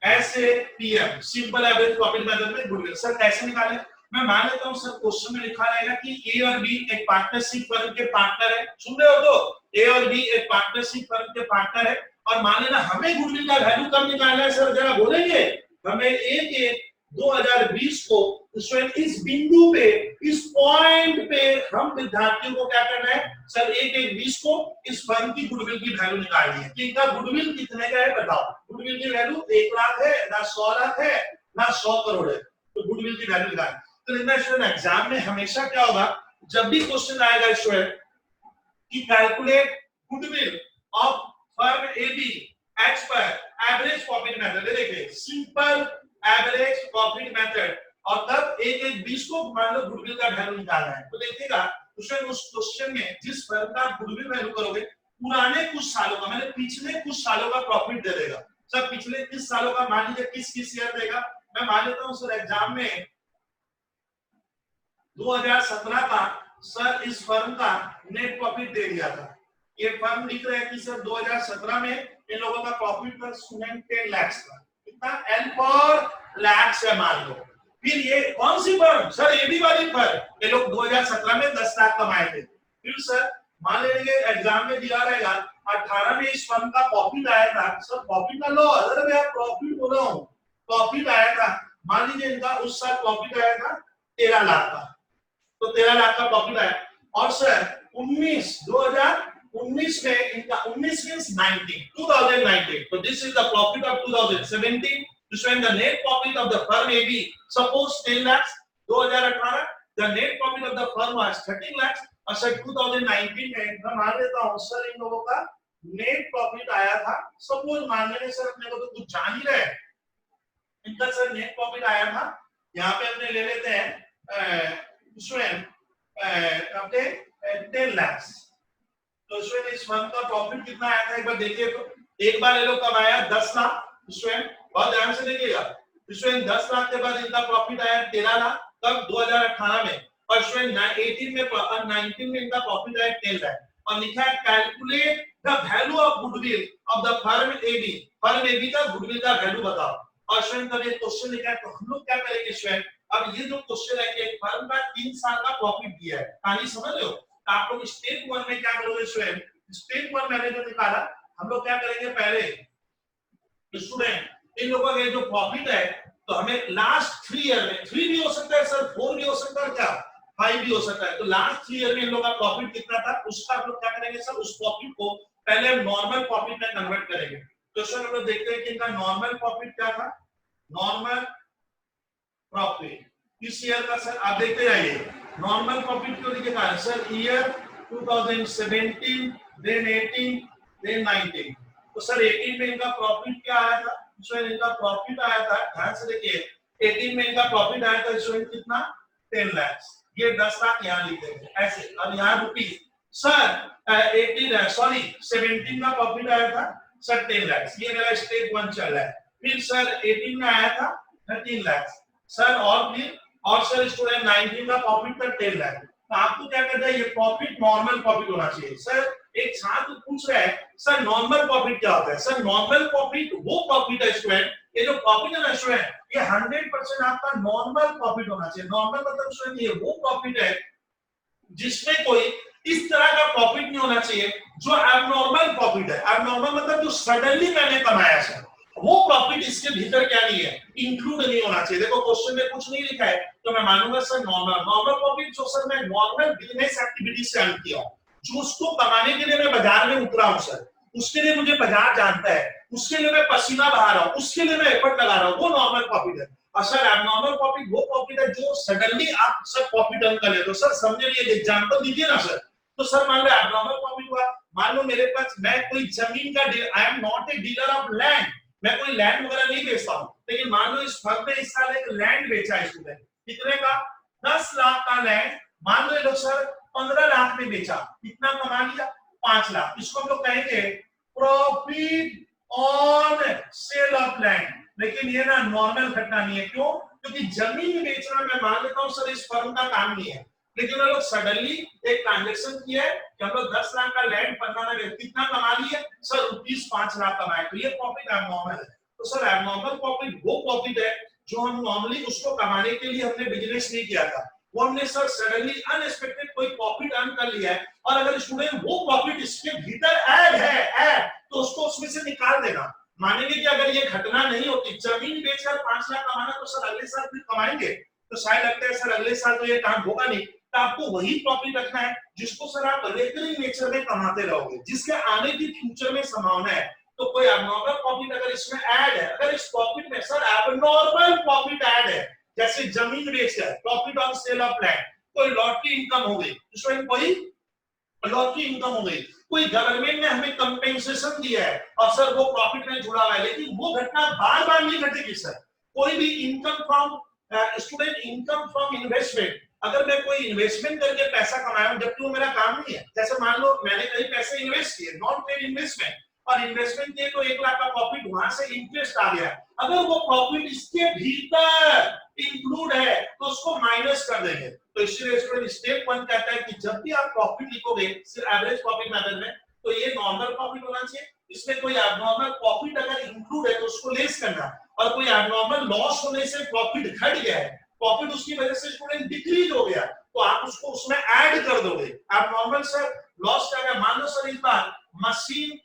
SAPM, simple average profit method में गुडविल। सर कैसे निकालें? मैं मान लेता हूं सर क्वेश्चन में लिखा रहेगा कि ए और बी एक पार्टनरशिप फर्म के पार्टनर है। सुन रहे हो? तो ए और बी एक पार्टनरशिप फर्म के पार्टनर है, और मान लेना हमें गुडविल का वैल्यू कब निकालना है सर? जरा बोलेंगे। हमें 1/1/2020 को स्टूडेंट इस बिंदु पे, इस पॉइंट पे हम विद्यार्थियों को क्या करना है सर? 1/1/20 को इस फर्म की गुडविल की वैल्यू निकालनी है। इनका गुडविल कितने का है बताओ? गुडविल की वैल्यू 1 लाख है ना 100 लाख है ना 100 करोड़ है। तो गुडविल की वैल्यू निकालनी। तो स्टूडेंट एग्जाम में हमेशा क्या होगा, जब भी क्वेश्चन आएगा स्टूडेंट कि calculate goodwill of firm AB as per average profit method, देखिए सिंपल एवरेज प्रॉफिट मेथड, और तब 1/1/20 को मान लो गुडविल का वैल्यू निकालना है। तो देखिएगा स्टूडेंट उस क्वेश्चन में जिस फर्म का गुडविल वैल्यू करोगे पुराने कुछ सालों का, मैंने पिछले कुछ सालों का प्रॉफिट दे देगा सर। पिछले 30 सालों का मान लीजिए किस ईयर देगा? मैं मान लेता हूं सर एग्जाम में 2017 का सर इस फर्म का नेट प्रॉफिट दे दिया था। ये फर्म लिख रहा है कि सर 2017 में इन लोगों का प्रॉफिट था 10 लाख का। कितना? L पर लाख है मान लो। फिर ये कौन सी फर्म सर? एबी वाली फर्म। ये लोग 2017 में 10 लाख कमाए थे। फिर सर मान लेंगे एग्जाम में दिया रहेगा 18 में इस फर्म का प्रॉफिट आया था। सर प्रॉफिट ना लो, अगर मैं प्रॉफिट बोल रहा हूँ, प्रॉफिट आया था मान लीजिए इनका उस साल प्रॉफिट आया था 13 लाख का, तो 13 लाख का प्रॉफिट आया। और सर 2019 में इनका 19 मींस 2019, तो this is the profit of 2017 When the net profit of the firm AB, suppose 10 lakhs, 2018, the net profit of the firm was 13 lakhs, और सर 2019 में मैं मान लेता हूँ सर इन लोगों का नेट प्रॉफिट आया था, सपोज मान लेंगे सर अपने को तो कुछ जान ही रहे, इनका सर नेट प्रॉफिट आया था, यहाँ पे अपने ले लेते हैं अपने 10 लाख, तो इसमें इस फर्म का प्रॉफिट कितना आया था एक बार देखिए, तो एक बार ये लोग कमाया 10 लाख, इसमें बहुत ध्यान से देखिएगा, इसमें 10 लाख के बाद इनका प्रॉफिट आया 13 लाख, तब 2018 में, और इसमें 18 में और 19 में इनका प्रॉफिट आया 10 लाख, और लिखा है calculate the value of goodwill of the firm AB, firm AB का गुडविल का वैल्यू बताओ, और स्वयं का ये क्वेश्चन लिखा है, तो हम लोग क्या करेंगे स्वयं, अब ये जो क्वेश्चन है कि एक फर्म का 3 साल का प्रॉफिट दिया है, कहानी समझ रहे हो, तो आप लोग स्टेप 1 में क्या करोगे स्वयं, स्टेप 1 मैंने जो निकाला, हम लोग क्या करेंगे पहले स्टूडेंट इन लोगों का जो प्रॉफिट है, तो हमें लास्ट 3 ईयर में, 3 भी हो सकता है सर, 4 भी हो सकता है, क्या 5 भी हो सकता है, तो लास्ट 3 ईयर में इन लोगों का प्रॉफिट कितना था, उसका हम लोग क्या करेंगे सर, उस प्रॉफिट को पहले हम नॉर्मल प्रॉफिट में कन्वर्ट करेंगे, तो सर हम लोग देखते हैं कि इनका नॉर्मल प्रॉफिट क्या था, नॉर्मल प्रॉफिट इस ईयर का सर आप देखते जाइए, नॉर्मल प्रॉफिट क्यों लिखे था सर, ईयर 2017, देन 18, देन 19, तो सर 18 में इनका प्रॉफिट क्या आया था, इसमें इनका प्रॉफिट आया था, ध्यान से देखिए 18 में इनका प्रॉफिट आया था, इसमें कितना 10 लाख, ये 10 लाख यहाँ लिख देंगे ऐसे, और यहाँ रुपीज सर 17 का प्रॉफिट आया था सर 10 लाख, ये मेरा स्टेप 1 चल रहा है, फिर सर 18 में आया था 13 लाख सर, और फिर और सर स्टूडेंट 19 का प्रॉफिट था 10 लाख, तो आपको क्या करना है, ये प्रॉफिट नॉर्मल प्रॉफिट होना चाहिए, सर एक छात्र पूछ रहा है सर नॉर्मल प्रॉफिट क्या होता है, सर नॉर्मल प्रॉफिट वो प्रॉफिट है स्टूडेंट, ये जो प्रॉफिट है ना स्टूडेंट, ये 100% आपका नॉर्मल प्रॉफिट होना चाहिए, नॉर्मल मतलब स्टूडेंट ये वो प्रॉफिट है जिसमें कोई इस तरह का प्रॉफिट नहीं होना चाहिए जो एबनॉर्मल प्रॉफिट है, एबनॉर्मल मतलब जो सडनली मैंने कमाया सर, वो प्रॉफिट इसके भीतर क्या नहीं है, इंक्लूड नहीं होना चाहिए, देखो क्वेश्चन में कुछ नहीं लिखा है, तो मैं मानूंगा सर नॉर्मल प्रॉफिट जो सर मैं नॉर्मल बिजनेस एक्टिविटी से अर्न किया हूं, जो उसको कमाने के लिए मैं बाजार में उतरा हूं सर, उसके लिए मुझे बाजार जानता है, उसके लिए मैं पसीना बहा रहा हूं, उसके लिए मैं एफर्ट लगा रहा हूं, वो नॉर्मल प्रॉफिट है, और सर एबनॉर्मल प्रॉफिट वो प्रॉफिट है जो सडनली आप सर प्रॉफिट अर्न कर लेते हो, सर समझे लिए एग्जांपल दीजिए ना सर, तो सर मान लो एबनॉर्मल प्रॉफिट हुआ, मान लो मेरे पास मैं कोई जमीन का, I am not a dealer of land, मैं कोई लैंड वगैरह नहीं बेचता हूं, लेकिन मान लो इस फर्म ने इस साल एक लैंड बेचा है स्टूडेंट, कितने का 10 लाख का लैंड, मान लो ये लोग सर 15 लाख में बेचा, कितना कमा लिया 5 लाख, इसको हम लोग कहेंगे profit on sale of land, लेकिन ये ना नॉर्मल घटना नहीं है, क्यों, क्योंकि जमीन बेचना मैं मान लेता हूं सर इस फर्म का काम नहीं है, लेकिन हम लोग सडनली एक ट्रांजैक्शन किया है कि हम लोग 10 लाख का लैंड 15 में कितना कमा लिया सर, रुपीस 5 लाख कमाए, तो ये प्रॉफिट एबनॉर्मल है, तो सर एबनॉर्मल प्रॉफिट वो प्रॉफिट है जो हम नॉर्मली उसको कमाने के लिए हमने बिजनेस नहीं किया था, वो हमने सर सडनली अनएक्सपेक्टेड कोई प्रॉफिट अर्न कर लिया है, और अगर स्टूडेंट वो प्रॉफिट इसके भीतर ऐड है तो उसको उसमें से निकाल देना, मानेंगे कि अगर ये घटना नहीं होती, जमीन बेचकर 5 लाख कमाना, तो सर अगले साल फिर कमाएंगे, तो शायद लगता है सर अगले साल तो ये काम होगा नहीं, तो आपको वही प्रॉफिट रखना है जिसको सर आप रेकरिंग नेचर में कमाते रहोगे, जिसके आने की फ्यूचर में संभावना है, तो कोई एबनॉर्मल प्रॉफिट अगर इसमें ऐड है, अगर इस प्रॉफिट में सर एबनॉर्मल प्रॉफिट ऐड है, जैसे जमीन बेचकर profit on sale of land, कोई लॉटरी इनकम हो गई, इसमें कोई लॉटरी इनकम हो गई, कोई गवर्नमेंट ने हमें कंपेंसेशन दिया है और सर वो प्रॉफिट में जुड़ा हुआ है, लेकिन वो घटना बार बार नहीं घटेगी सर, कोई भी income from student, income from investment, अगर मैं कोई इन्वेस्टमेंट करके पैसा कमाया हूं जबकि वो मेरा काम नहीं है, जैसे मान लो मैंने कहीं पैसे इन्वेस्ट किए, नॉन पेड इन्वेस्टमेंट, और इन्वेस्टमेंट किए तो 1 लाख का प्रॉफिट वहां से इंटरेस्ट आ गया, अगर वो प्रॉफिट इसके भीतर इंक्लूड है तो उसको माइनस कर देंगे, तो इसलिए स्टूडेंट स्टेप 1 कहता है कि जब भी आप प्रॉफिट लिखोगे सिर्फ एवरेज प्रॉफिट मेथड में, तो ये नॉर्मल प्रॉफिट होना चाहिए, इसमें कोई एबनॉर्मल प्रॉफिट अगर इंक्लूड है तो उसको लेस करना, और कोई एबनॉर्मल लॉस होने से प्रॉफिट घट गया है, प्रॉफिट उसकी वजह से स्टूडेंट डिक्रीज हो गया, तो आप उसको उसमें ऐड कर दोगे, एबनॉर्मल सर लॉस क्या है, मान लो सर इस बार मशीन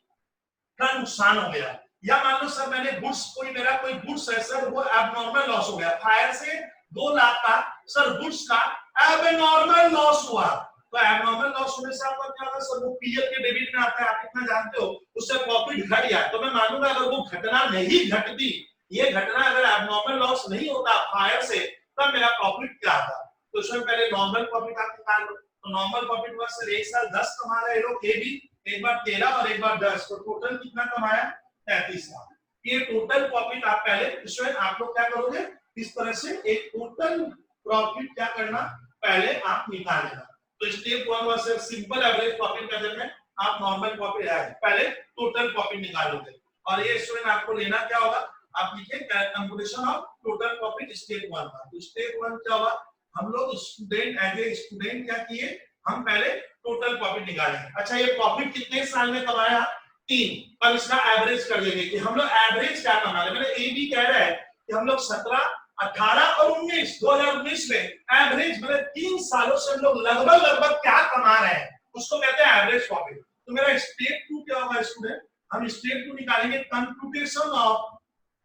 का नुकसान हो गया, या मान लो सर मैंने गुड्स, कोई मेरा कोई गुड्स है सर वो एबनॉर्मल लॉस हो गया, फायर से 2 लाख का सर गुड्स का एबनॉर्मल लॉस हुआ, तो एबनॉर्मल लॉस होने से आपका क्या होगा सर, वो पीएल के डेबिट में आता है, आप कितना जानते हो, उससे प्रॉफिट घट गया, तो मैं मानूंगा अगर वो घटना नहीं घटती ये घटना अगर एबनॉर्मल लॉस नहीं होता फायर से तब मेरा प्रॉफिट क्या आता। तो इसमें पहले नॉर्मल प्रॉफिट आप निकाल लो। तो नॉर्मल प्रॉफिट हुआ सर एक साल 10 कमा रहे लोग, ये भी एक बार 13 और एक बार 10, तो टोटल कितना कमाया 33 लाख। ये टोटल प्रॉफिट आप पहले इसमें आप लोग क्या करोगे, इस तरह से एक टोटल प्रॉफिट क्या करना पहले आप निकाल लेना। तो step 1 was simple average profit करने में आप नॉर्मल प्रॉफिट पहले टोटल प्रॉफिट निकालोगे, और ये स्टूडेंट आपको लेना क्या होगा, आप लिखिए computation of total profit step 1 का। तो स्टेप 1 क्या होगा, हम लोग स्टूडेंट एज ए स्टूडेंट क्या किए, हम पहले टोटल प्रॉफिट निकालेंगे। अच्छा ये प्रॉफिट कितने साल में कमाया, 3, पर इसका एवरेज कर देंगे कि हम लोग एवरेज क्या कमा रहे हैं। मतलब ए भी कह रहा है कि हम लोग 17, 18 और 19 2019 में एवरेज मतलब 3 सालों से हम लोग लगभग क्या कमा रहे हैं, उसको कहते हैं एवरेज प्रॉफिट। तो मेरा स्टेप 2 क्या होगा स्टूडेंट, हम स्टेप 2 निकालेंगे कंप्यूटेशन ऑफ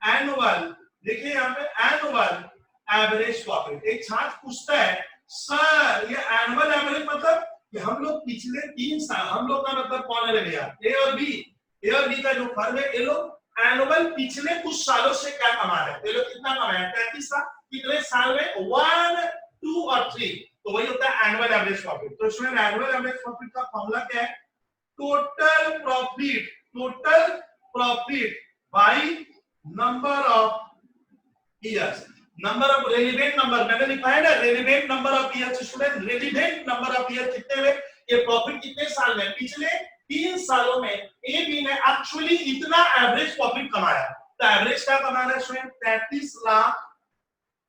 एनुअल। देखिए यहाँ पे एनुअल एवरेज प्रॉफिट। एक छात्र पूछता है सर ये एनुअल एवरेज मतलब कि हम लोग पिछले 3 साल, हम लोग का मतलब कौन है भैया, ए और बी का जो फर्म है, ये लोग एनुअल पिछले कुछ सालों से क्या कमा रहे हैं, ये लोग कितना कमाया 33 साल, कितने साल में 1, 2 और 3, तो वही होता है एनुअल एवरेज प्रॉफिट। तो इसमें एनुअल एवरेज प्रॉफिट का फॉर्मूला क्या है, total profit by number of years, number of relevant number, मैंने लिखा है ना relevant number of years. Student relevant number of year कितने हुए, ये प्रॉफिट कितने साल में, पिछले 3 सालों में ए बी ने एक्चुअली इतना एवरेज प्रॉफिट कमाया। तो एवरेज क्या कमा रहा है स्टूडेंट, 33 लाख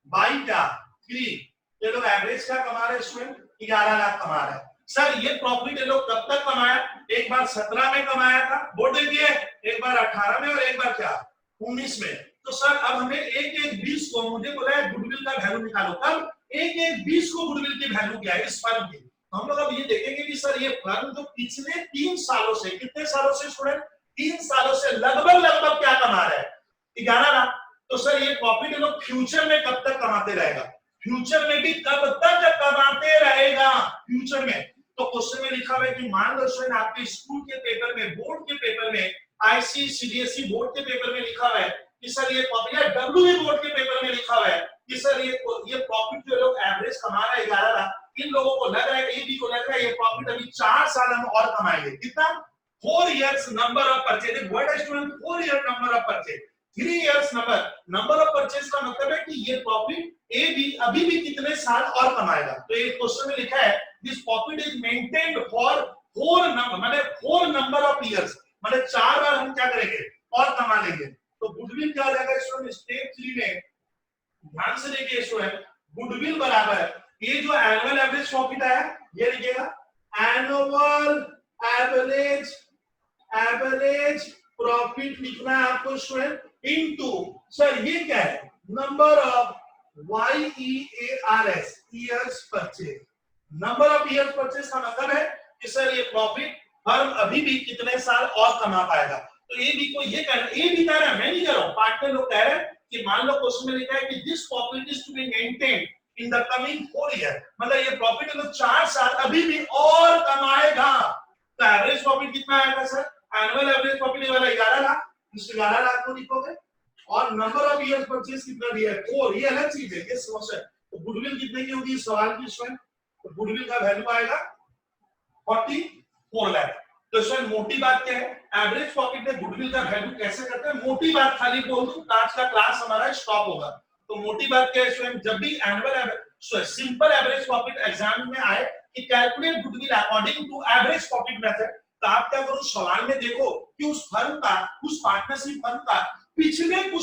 बाई क्या 3, ये लोग एवरेज क्या कमा रहे हैं स्टूडेंट, 11 लाख कमा रहे हैं। सर ये प्रॉफिट ये लोग कब तक कमाया, एक बार 17 में कमाया था, बोर्ड देखिए, एक बार 18 में और एक बार क्या 19 में। तो सर अब हमें एक 20 को, मुझे बोला है गुडविल का वैल्यू निकालो, तब एक 20 को गुडविल की वैल्यू क्या है इस फर्म की। तो हम लोग अब ये देखेंगे कि सर ये फर्म जो पिछले 3 सालों से, कितने सालों से स्टूडेंट, 3 सालों से लगभग क्या कमा रहा है 11 लाख। तो सर ये प्रॉफिट लोग फ्यूचर में कब तक कमाते रहेगा, फ्यूचर में भी कब तक कमाते रहेगा फ्यूचर में। तो क्वेश्चन में लिखा हुआ है कि मान लो स्टूडेंट आपके स्कूल के पेपर में, बोर्ड के पेपर में, आईसीसीडीएसई बोर्ड के पेपर में लिखा हुआ है कि सर ये प्रॉफिट, या डब्ल्यूबी बोर्ड के पेपर में लिखा हुआ है कि सर ये प्रॉफिट जो लोग एवरेज कमा रहे हैं 11 लाख, इन लोगों को लग रहा है, ए बी को लग रहा है ये प्रॉफिट अभी 4 साल हम और कमाएंगे। कितना, 4 years number of purchase, what is student 4 year number of purchase, 3 years number of purchase का मतलब है कि ये प्रॉफिट ए बी अभी भी कितने साल और कमाएगा। तो ये क्वेश्चन में लिखा है this profit is maintained for 4 number, मतलब 4 नंबर ऑफ इयर्स, मतलब 4 बार हम क्या करेंगे और कमा लेंगे। तो गुडविल क्या हो जाएगा स्टूडेंट, स्टेप 3 में ध्यान से देखिए स्टूडेंट, गुडविल बराबर ये जो एनुअल एवरेज प्रॉफिट आया ये लिखिएगा, एनुअल एवरेज प्रॉफिट लिखना है आपको स्टूडेंट, इनटू सर ये क्या है, number of YEARS years purchase. Number of years purchase का मतलब है कि सर ये प्रॉफिट फर्म अभी भी कितने साल और कमा पाएगा। तो ए बी को ये कहना, ए बी कह रहा है, मैं नहीं कह रहा हूं, पार्टनर लोग कह रहे हैं कि मान लो क्वेश्चन में लिखा है कि this profit is to be maintained in the coming 4 year, मतलब ये प्रॉफिट मतलब 4 साल अभी भी और कमाएगा। तो एवरेज प्रॉफिट कितना आएगा सर, एनुअल एवरेज प्रॉफिट वाला 11 लाख, इस 11 लाख को लिखोगे, और नंबर ऑफ ईयर्स परचेज कितना दिया है 4, ये अलग चीज है, ये समस्या। तो गुडविल कितने की होगी सवाल की स्टूडेंट, तो गुडविल का वैल्यू आएगा 44 लाख। तो इसमें मोटी बात क्या है, एवरेज प्रॉफिट में गुडविल का वैल्यू कैसे करते हैं, मोटी बात खाली बोल दूं, आज का क्लास हमारा स्टॉप होगा। तो मोटी बात क्या है स्टूडेंट, जब भी annual simple average profit exam में आए कि calculate goodwill according to average profit method, तो आप क्या करो सवाल में देखो कि उस फर्म का, उस पार्टनरशिप फर्म का पिछले कुछ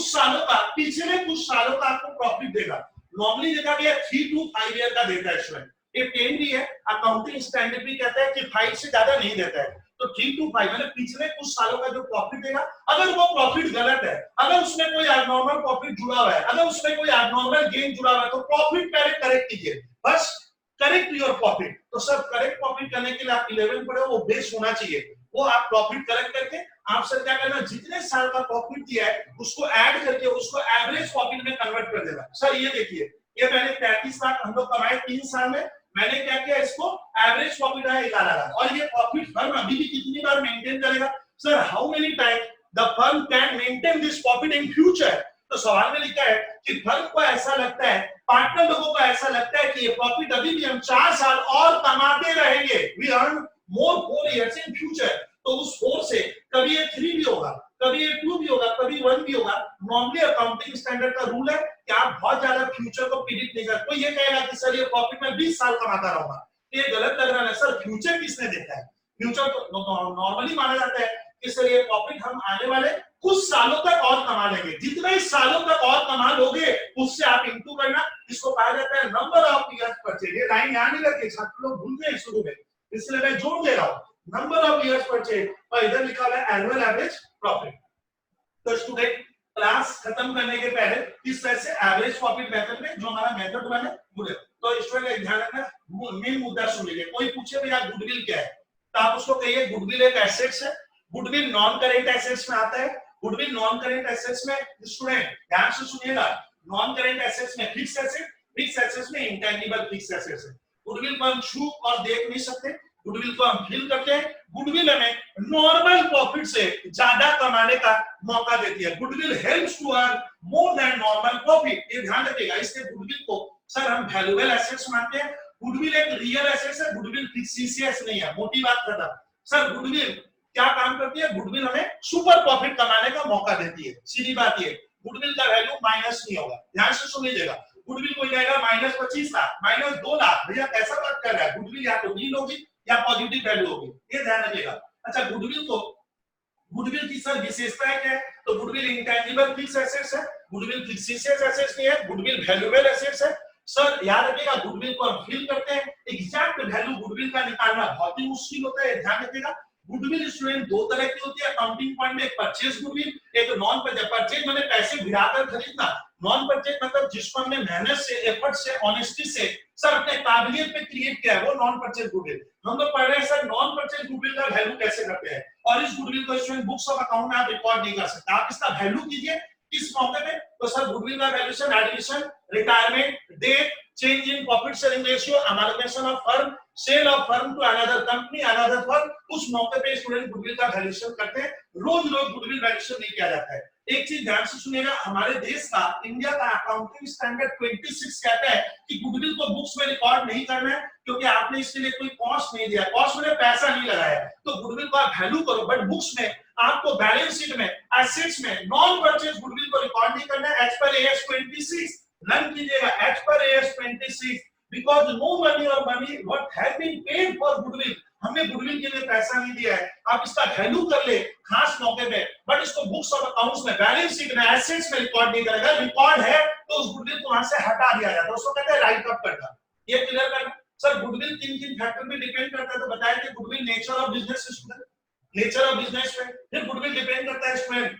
सालों का आपको प्रॉफिट देगा। नॉर्मली देखा गया 3 to 5 ईयर का देता है स्टूडेंट, ये 10 भी है, अकाउंटिंग स्टैंडर्ड भी कहता है कि 5 से ज्यादा नहीं देता है। तो 3 to 5 मतलब पिछले कुछ सालों का जो प्रॉफिट देगा, अगर वो प्रॉफिट गलत है, अगर उसमें कोई एबनॉर्मल प्रॉफिट जुड़ा हुआ है, अगर उसमें कोई एबनॉर्मल गेन जुड़ा हुआ है, तो प्रॉफिट पहले करेक्ट कीजिए, बस करेक्ट योर प्रॉफिट। तो सर करेक्ट प्रॉफिट करने के लिए आप 11 पढ़े, वो बेस होना चाहिए, वो आप प्रॉफिट करेक्ट करके आप सर क्या करना, जितने साल का प्रॉफिट दिया है उसको ऐड करके उसको एवरेज प्रॉफिट में कन्वर्ट कर देना। सर ये देखिए, ये मैंने 33 लाख हम लोग कमाए 3 साल में, मैंने क्या किया, इसको एवरेज प्रॉफिट आया 11 लाख, और ये प्रॉफिट फर्म अभी भी कितनी बार मेंटेन करेगा sir, how many time the firm can maintain this profit in future. तो सवाल में लिखा है कि फर्म को ऐसा लगता है, पार्टनर लोगों को ऐसा लगता है कि ये प्रॉफिट अभी भी हम 4 साल और कमाते रहेंगे, we earn more 4 years in future. तो उस 4 से कभी ये 3 भी होगा, कभी ये 2 भी होगा, कभी 1 भी होगा। नॉर्मली अकाउंटिंग स्टैंडर्ड का रूल है कि आप बहुत ज्यादा फ्यूचर को प्रिडिक्ट नहीं कर। कोई ये कहेगा कि सर ये प्रॉफिट में 20 साल कमाता रहूंगा, ये गलत लग रहा है सर। फ्यूचर किसने देखा है? फ्यूचर तो नॉर्मली माना जाता है कि सर ये प्रॉफिट हम आने वाले कुछ सालों तक और कमा लेंगे। जितने सालों तक और कमा लोगे उससे आप इंटू करना, इसको कहा जाता है नंबर ऑफ इयर्स परचेज। ये लाइन याद नहीं रखी, छात्र लोग भूल गए शुरू में, इसलिए मैं जोड़ दे रहा हूं, नंबर ऑफ इयर्स परचेज और इधर लिखा हुआ है एनुअल एवरेज प्रॉफिट। तो स्टूडेंट क्लास खत्म करने के पहले किस तरह से एवरेज प्रॉफिट मेथड में जो हमारा मेथड बना बोले, तो स्टूडेंट ध्यान रखना, मेन मुद्दा सुन लीजिए। कोई पूछे भैया गुडविल क्या है, तो आप उसको कहिए गुडविल एक एसेट्स है। गुडविल नॉन करेंट एसेट्स में आता है। गुडविल नॉन करेंट एसेट्स में स्टूडेंट ध्यान से सुनिएगा, नॉन करेंट एसेट्स में फिक्स एसेट, फिक्स एसेट्स में इंटेंजिबल फिक्स एसेट्स है। गुडविल को हम छू और देख नहीं सकते, गुडविल को हम फील करते हैं। गुडविल हमें नॉर्मल प्रॉफिट से ज्यादा कमाने का मौका देती है। Goodwill helps to earn more than normal profit, ये ध्यान रखिएगा। इसलिए गुडविल को सर हम वैल्यूएबल एसेट्स मानते हैं। गुडविल एक रियल एसेट्स है, गुडविल फिक्सिशियस नहीं है। मोटी बात खत्म। सर गुडविल क्या काम करती है? गुडविल हमें सुपर प्रॉफिट कमाने का मौका देती है। सीधी बात ये, गुडविल का वैल्यू माइनस नहीं होगा। ध्यान से सुन लीजिएगा, गुडविल कोई कहेगा माइनस 25 लाख, माइनस 2 लाख, भैया कैसा बात कर रहा है? गुडविल या तो नील होगी या पॉजिटिव वैल्यू होगी, ये ध्यान रखिएगा। अच्छा गुडविल की सर विशेषता क्या है? तो गुडविल इंटेंजिबल फिक्स एसेट्स है, गुडविल फिक्सिशियस एसेट्स नहीं है, गुडविल वैल्यूएबल एसेट्स है। सर याद रखिएगा, गुडविल को हम फील करते हैं। एग्जैक्ट वैल्यू गुडविल का निकालना बहुत ही मुश्किल होता है, ध्यान रखिएगा। गुडविल स्टूडेंट दो तरह की होती है अकाउंटिंग पॉइंट में, एक परचेज गुडविल, एक नॉन परचेज। परचेज माने पैसे भिड़ाकर खरीदना, नॉन परचेज मतलब जिसको हमने मेहनत से, एफर्ट से, ऑनेस्टी से सर अपने काबिलियत पे क्रिएट किया है, वो नॉन परचेज गुडविल। हम लोग पढ़ रहे हैं सर नॉन परचेज गुडविल का वैल्यू कैसे करते हैं, और इस गुडविल को स्टूडेंट बुक्स ऑफ अकाउंट में आप रिकॉर्ड नहीं कर सकते। आप इसका वैल्यू कीजिए किस मौके पे, तो सर गुडविल का valuation admission, retirement, death, change in profit sharing ratio, amalgamation of firm, sale of firm to another company, another firm, उस मौके पे स्टूडेंट गुडविल का वैल्यूएशन करते हैं। रोज गुडविल वैल्यूएशन नहीं किया जाता है। एक चीज ध्यान से सुनिएगा, हमारे देश का, इंडिया का अकाउंटिंग स्टैंडर्ड 26 कहता है कि गुडविल को बुक्स में रिकॉर्ड नहीं करना है, क्योंकि आपने इसके लिए कोई कॉस्ट नहीं दिया, कॉस्ट में पैसा नहीं लगाया। तो गुडविल को आप वैल्यू करो, बट बुक्स में आपको बैलेंस शीट में, एसेट्स में नॉन परचेज गुडविल को रिकॉर्ड नहीं करना है। एज पर एएस 26 रन कीजिएगा, as per AS 26, because no money और money what has been paid for goodwill, हमने गुडविल के लिए पैसा नहीं दिया है। आप इसका वैल्यू कर ले खास मौके पे, बट इसको बुक्स ऑफ अकाउंट्स में, बैलेंस शीट में, एसेट्स में रिकॉर्ड नहीं करेगा। रिकॉर्ड है तो उस गुडविल को वहां से हटा दिया जाता है, उसको कहते हैं राइट अप करना। ये क्लियर करना। सर गुडविल किन फैक्टर पे डिपेंड करता है, तो बताया कि goodwill nature of business student, nature of business पे। फिर गुडविल डिपेंड करता है स्टूडेंट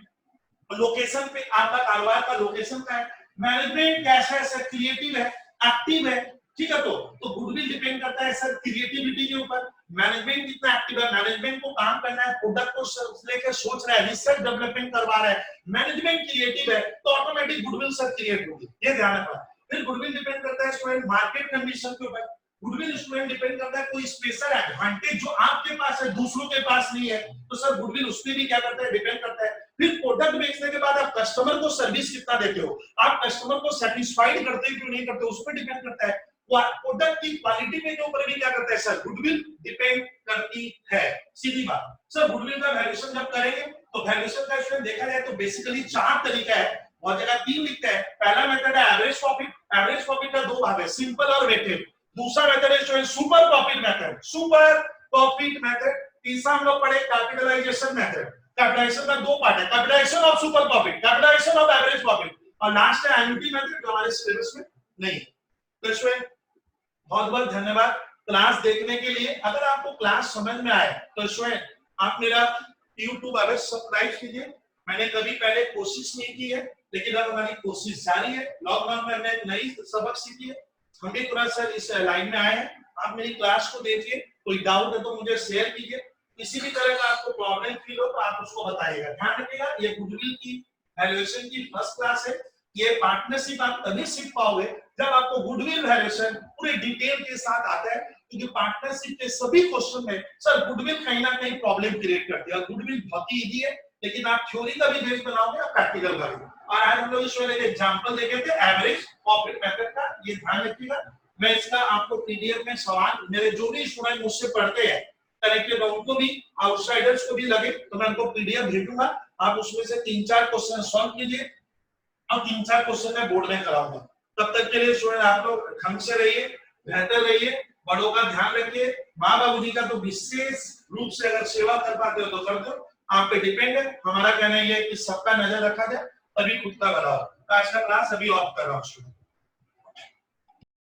लोकेशन पे, आपका कारोबार का लोकेशन का है। मैनेजमेंट कैसा है सर? क्रिएटिव है, एक्टिव है, ठीक है। तो गुडविल डिपेंड करता है सर क्रिएटिविटी के ऊपर। मैनेजमेंट कितना एक्टिव है, मैनेजमेंट को काम करना है, प्रोडक्ट को लेकर सोच रहा है, रिसर्च डेवलपमेंट करवा रहा है, मैनेजमेंट क्रिएटिव है, तो ऑटोमेटिक गुडविल सर क्रिएट होगी, ये ध्यान रखना। फिर गुडविल डिपेंड करता है स्टूडेंट मार्केट कंडीशन के ऊपर। गुडविल स्टूडेंट डिपेंड करता है कोई स्पेशल एडवांटेज जो आपके पास है दूसरों के पास नहीं है, तो सर गुडविल उस पर भी क्या करता है, डिपेंड करता है। फिर प्रोडक्ट बेचने के बाद आप कस्टमर को सर्विस कितना देते हो, आप कस्टमर को सेटिस्फाइड करते हो क्यों नहीं करते, उस पर डिपेंड करता है। प्रोडक्ट की क्वालिटी पे के ऊपर भी क्या करता है सर, गुडविल डिपेंड करती है। सीधी बात। सर गुडविल का वैल्यूएशन जब करेंगे तो वैल्यूएशन का स्टूडेंट देखा जाए तो बेसिकली 4 तरीका है, बहुत जगह 3 लिखते हैं। पहला मेथड है एवरेज प्रॉफिट। एवरेज प्रॉफिट का 2 भाग है, सिंपल और वेटेड। दूसरा मेथड है student super profit method, super profit method. तीसरा हम लोग पढ़े कैपिटलाइजेशन मेथड। कैपिटलाइजेशन का 2 पार्ट है, capitalization of super profit, capitalization of average profit, और लास्ट है एन्युटी मेथड जो हमारे सिलेबस में नहीं। तो स्टूडेंट बहुत बहुत धन्यवाद क्लास देखने के लिए। अगर आपको क्लास समझ में आए तो स्टूडेंट आप मेरा YouTube अवश्य सब्सक्राइब कीजिए। मैंने कभी पहले कोशिश नहीं की है, लेकिन अब हमारी कोशिश जारी है। लॉकडाउन में हमने नई सबक सीखी है, हम भी तुरंत सर इस लाइन में आए हैं। आप मेरी क्लास को देखिए, कोई डाउट है तो मुझे शेयर कीजिए। किसी भी तरह का आपको प्रॉब्लम फील हो तो आप उसको बताइएगा। ध्यान रखिएगा, ये गुडविल की वैल्यूएशन की फर्स्ट क्लास है। ये पार्टनरशिप आप तभी सीख पाओगे जब आपको गुडविल वैल्यूएशन पूरे डिटेल के साथ आता है, क्योंकि पार्टनरशिप के सभी क्वेश्चन में सर गुडविल कहीं ना कहीं प्रॉब्लम क्रिएट करती है। गुडविल बहुत ही इजी है, लेकिन आप थ्योरी का भी बेस बनाओगे, आप प्रैक्टिकल करोगे। और आज हम लोग इसमें एक एग्जांपल देखे थे एवरेज प्रॉफिट मेथड का, ये ध्यान रखिएगा। मैं इसका आपको पीडीएफ में सवाल मेरे जो भी स्टूडेंट मुझसे पढ़ते हैं कनेक्टेड, उनको भी आउटसाइडर्स को भी लगे तो मैं उनको पीडीएफ भेजूंगा, आप उसमें से 3-4 क्वेश्चन सॉल्व कीजिए और 3-4 क्वेश्चन मैं बोर्ड में कराऊंगा। तब तक के लिए स्टूडेंट आप लोग ढंग से रहिए, बेहतर रहिए, बड़ों का ध्यान रखिए, माँ बाबू जी का तो विशेष रूप से अगर सेवा कर पाते हो तो कर दो, आप पे डिपेंड है। हमारा कहना यह है कि सबका नजर रखा जाए तभी खुद का भला हो। आज का क्लास अभी ऑफ कर रहा हूँ।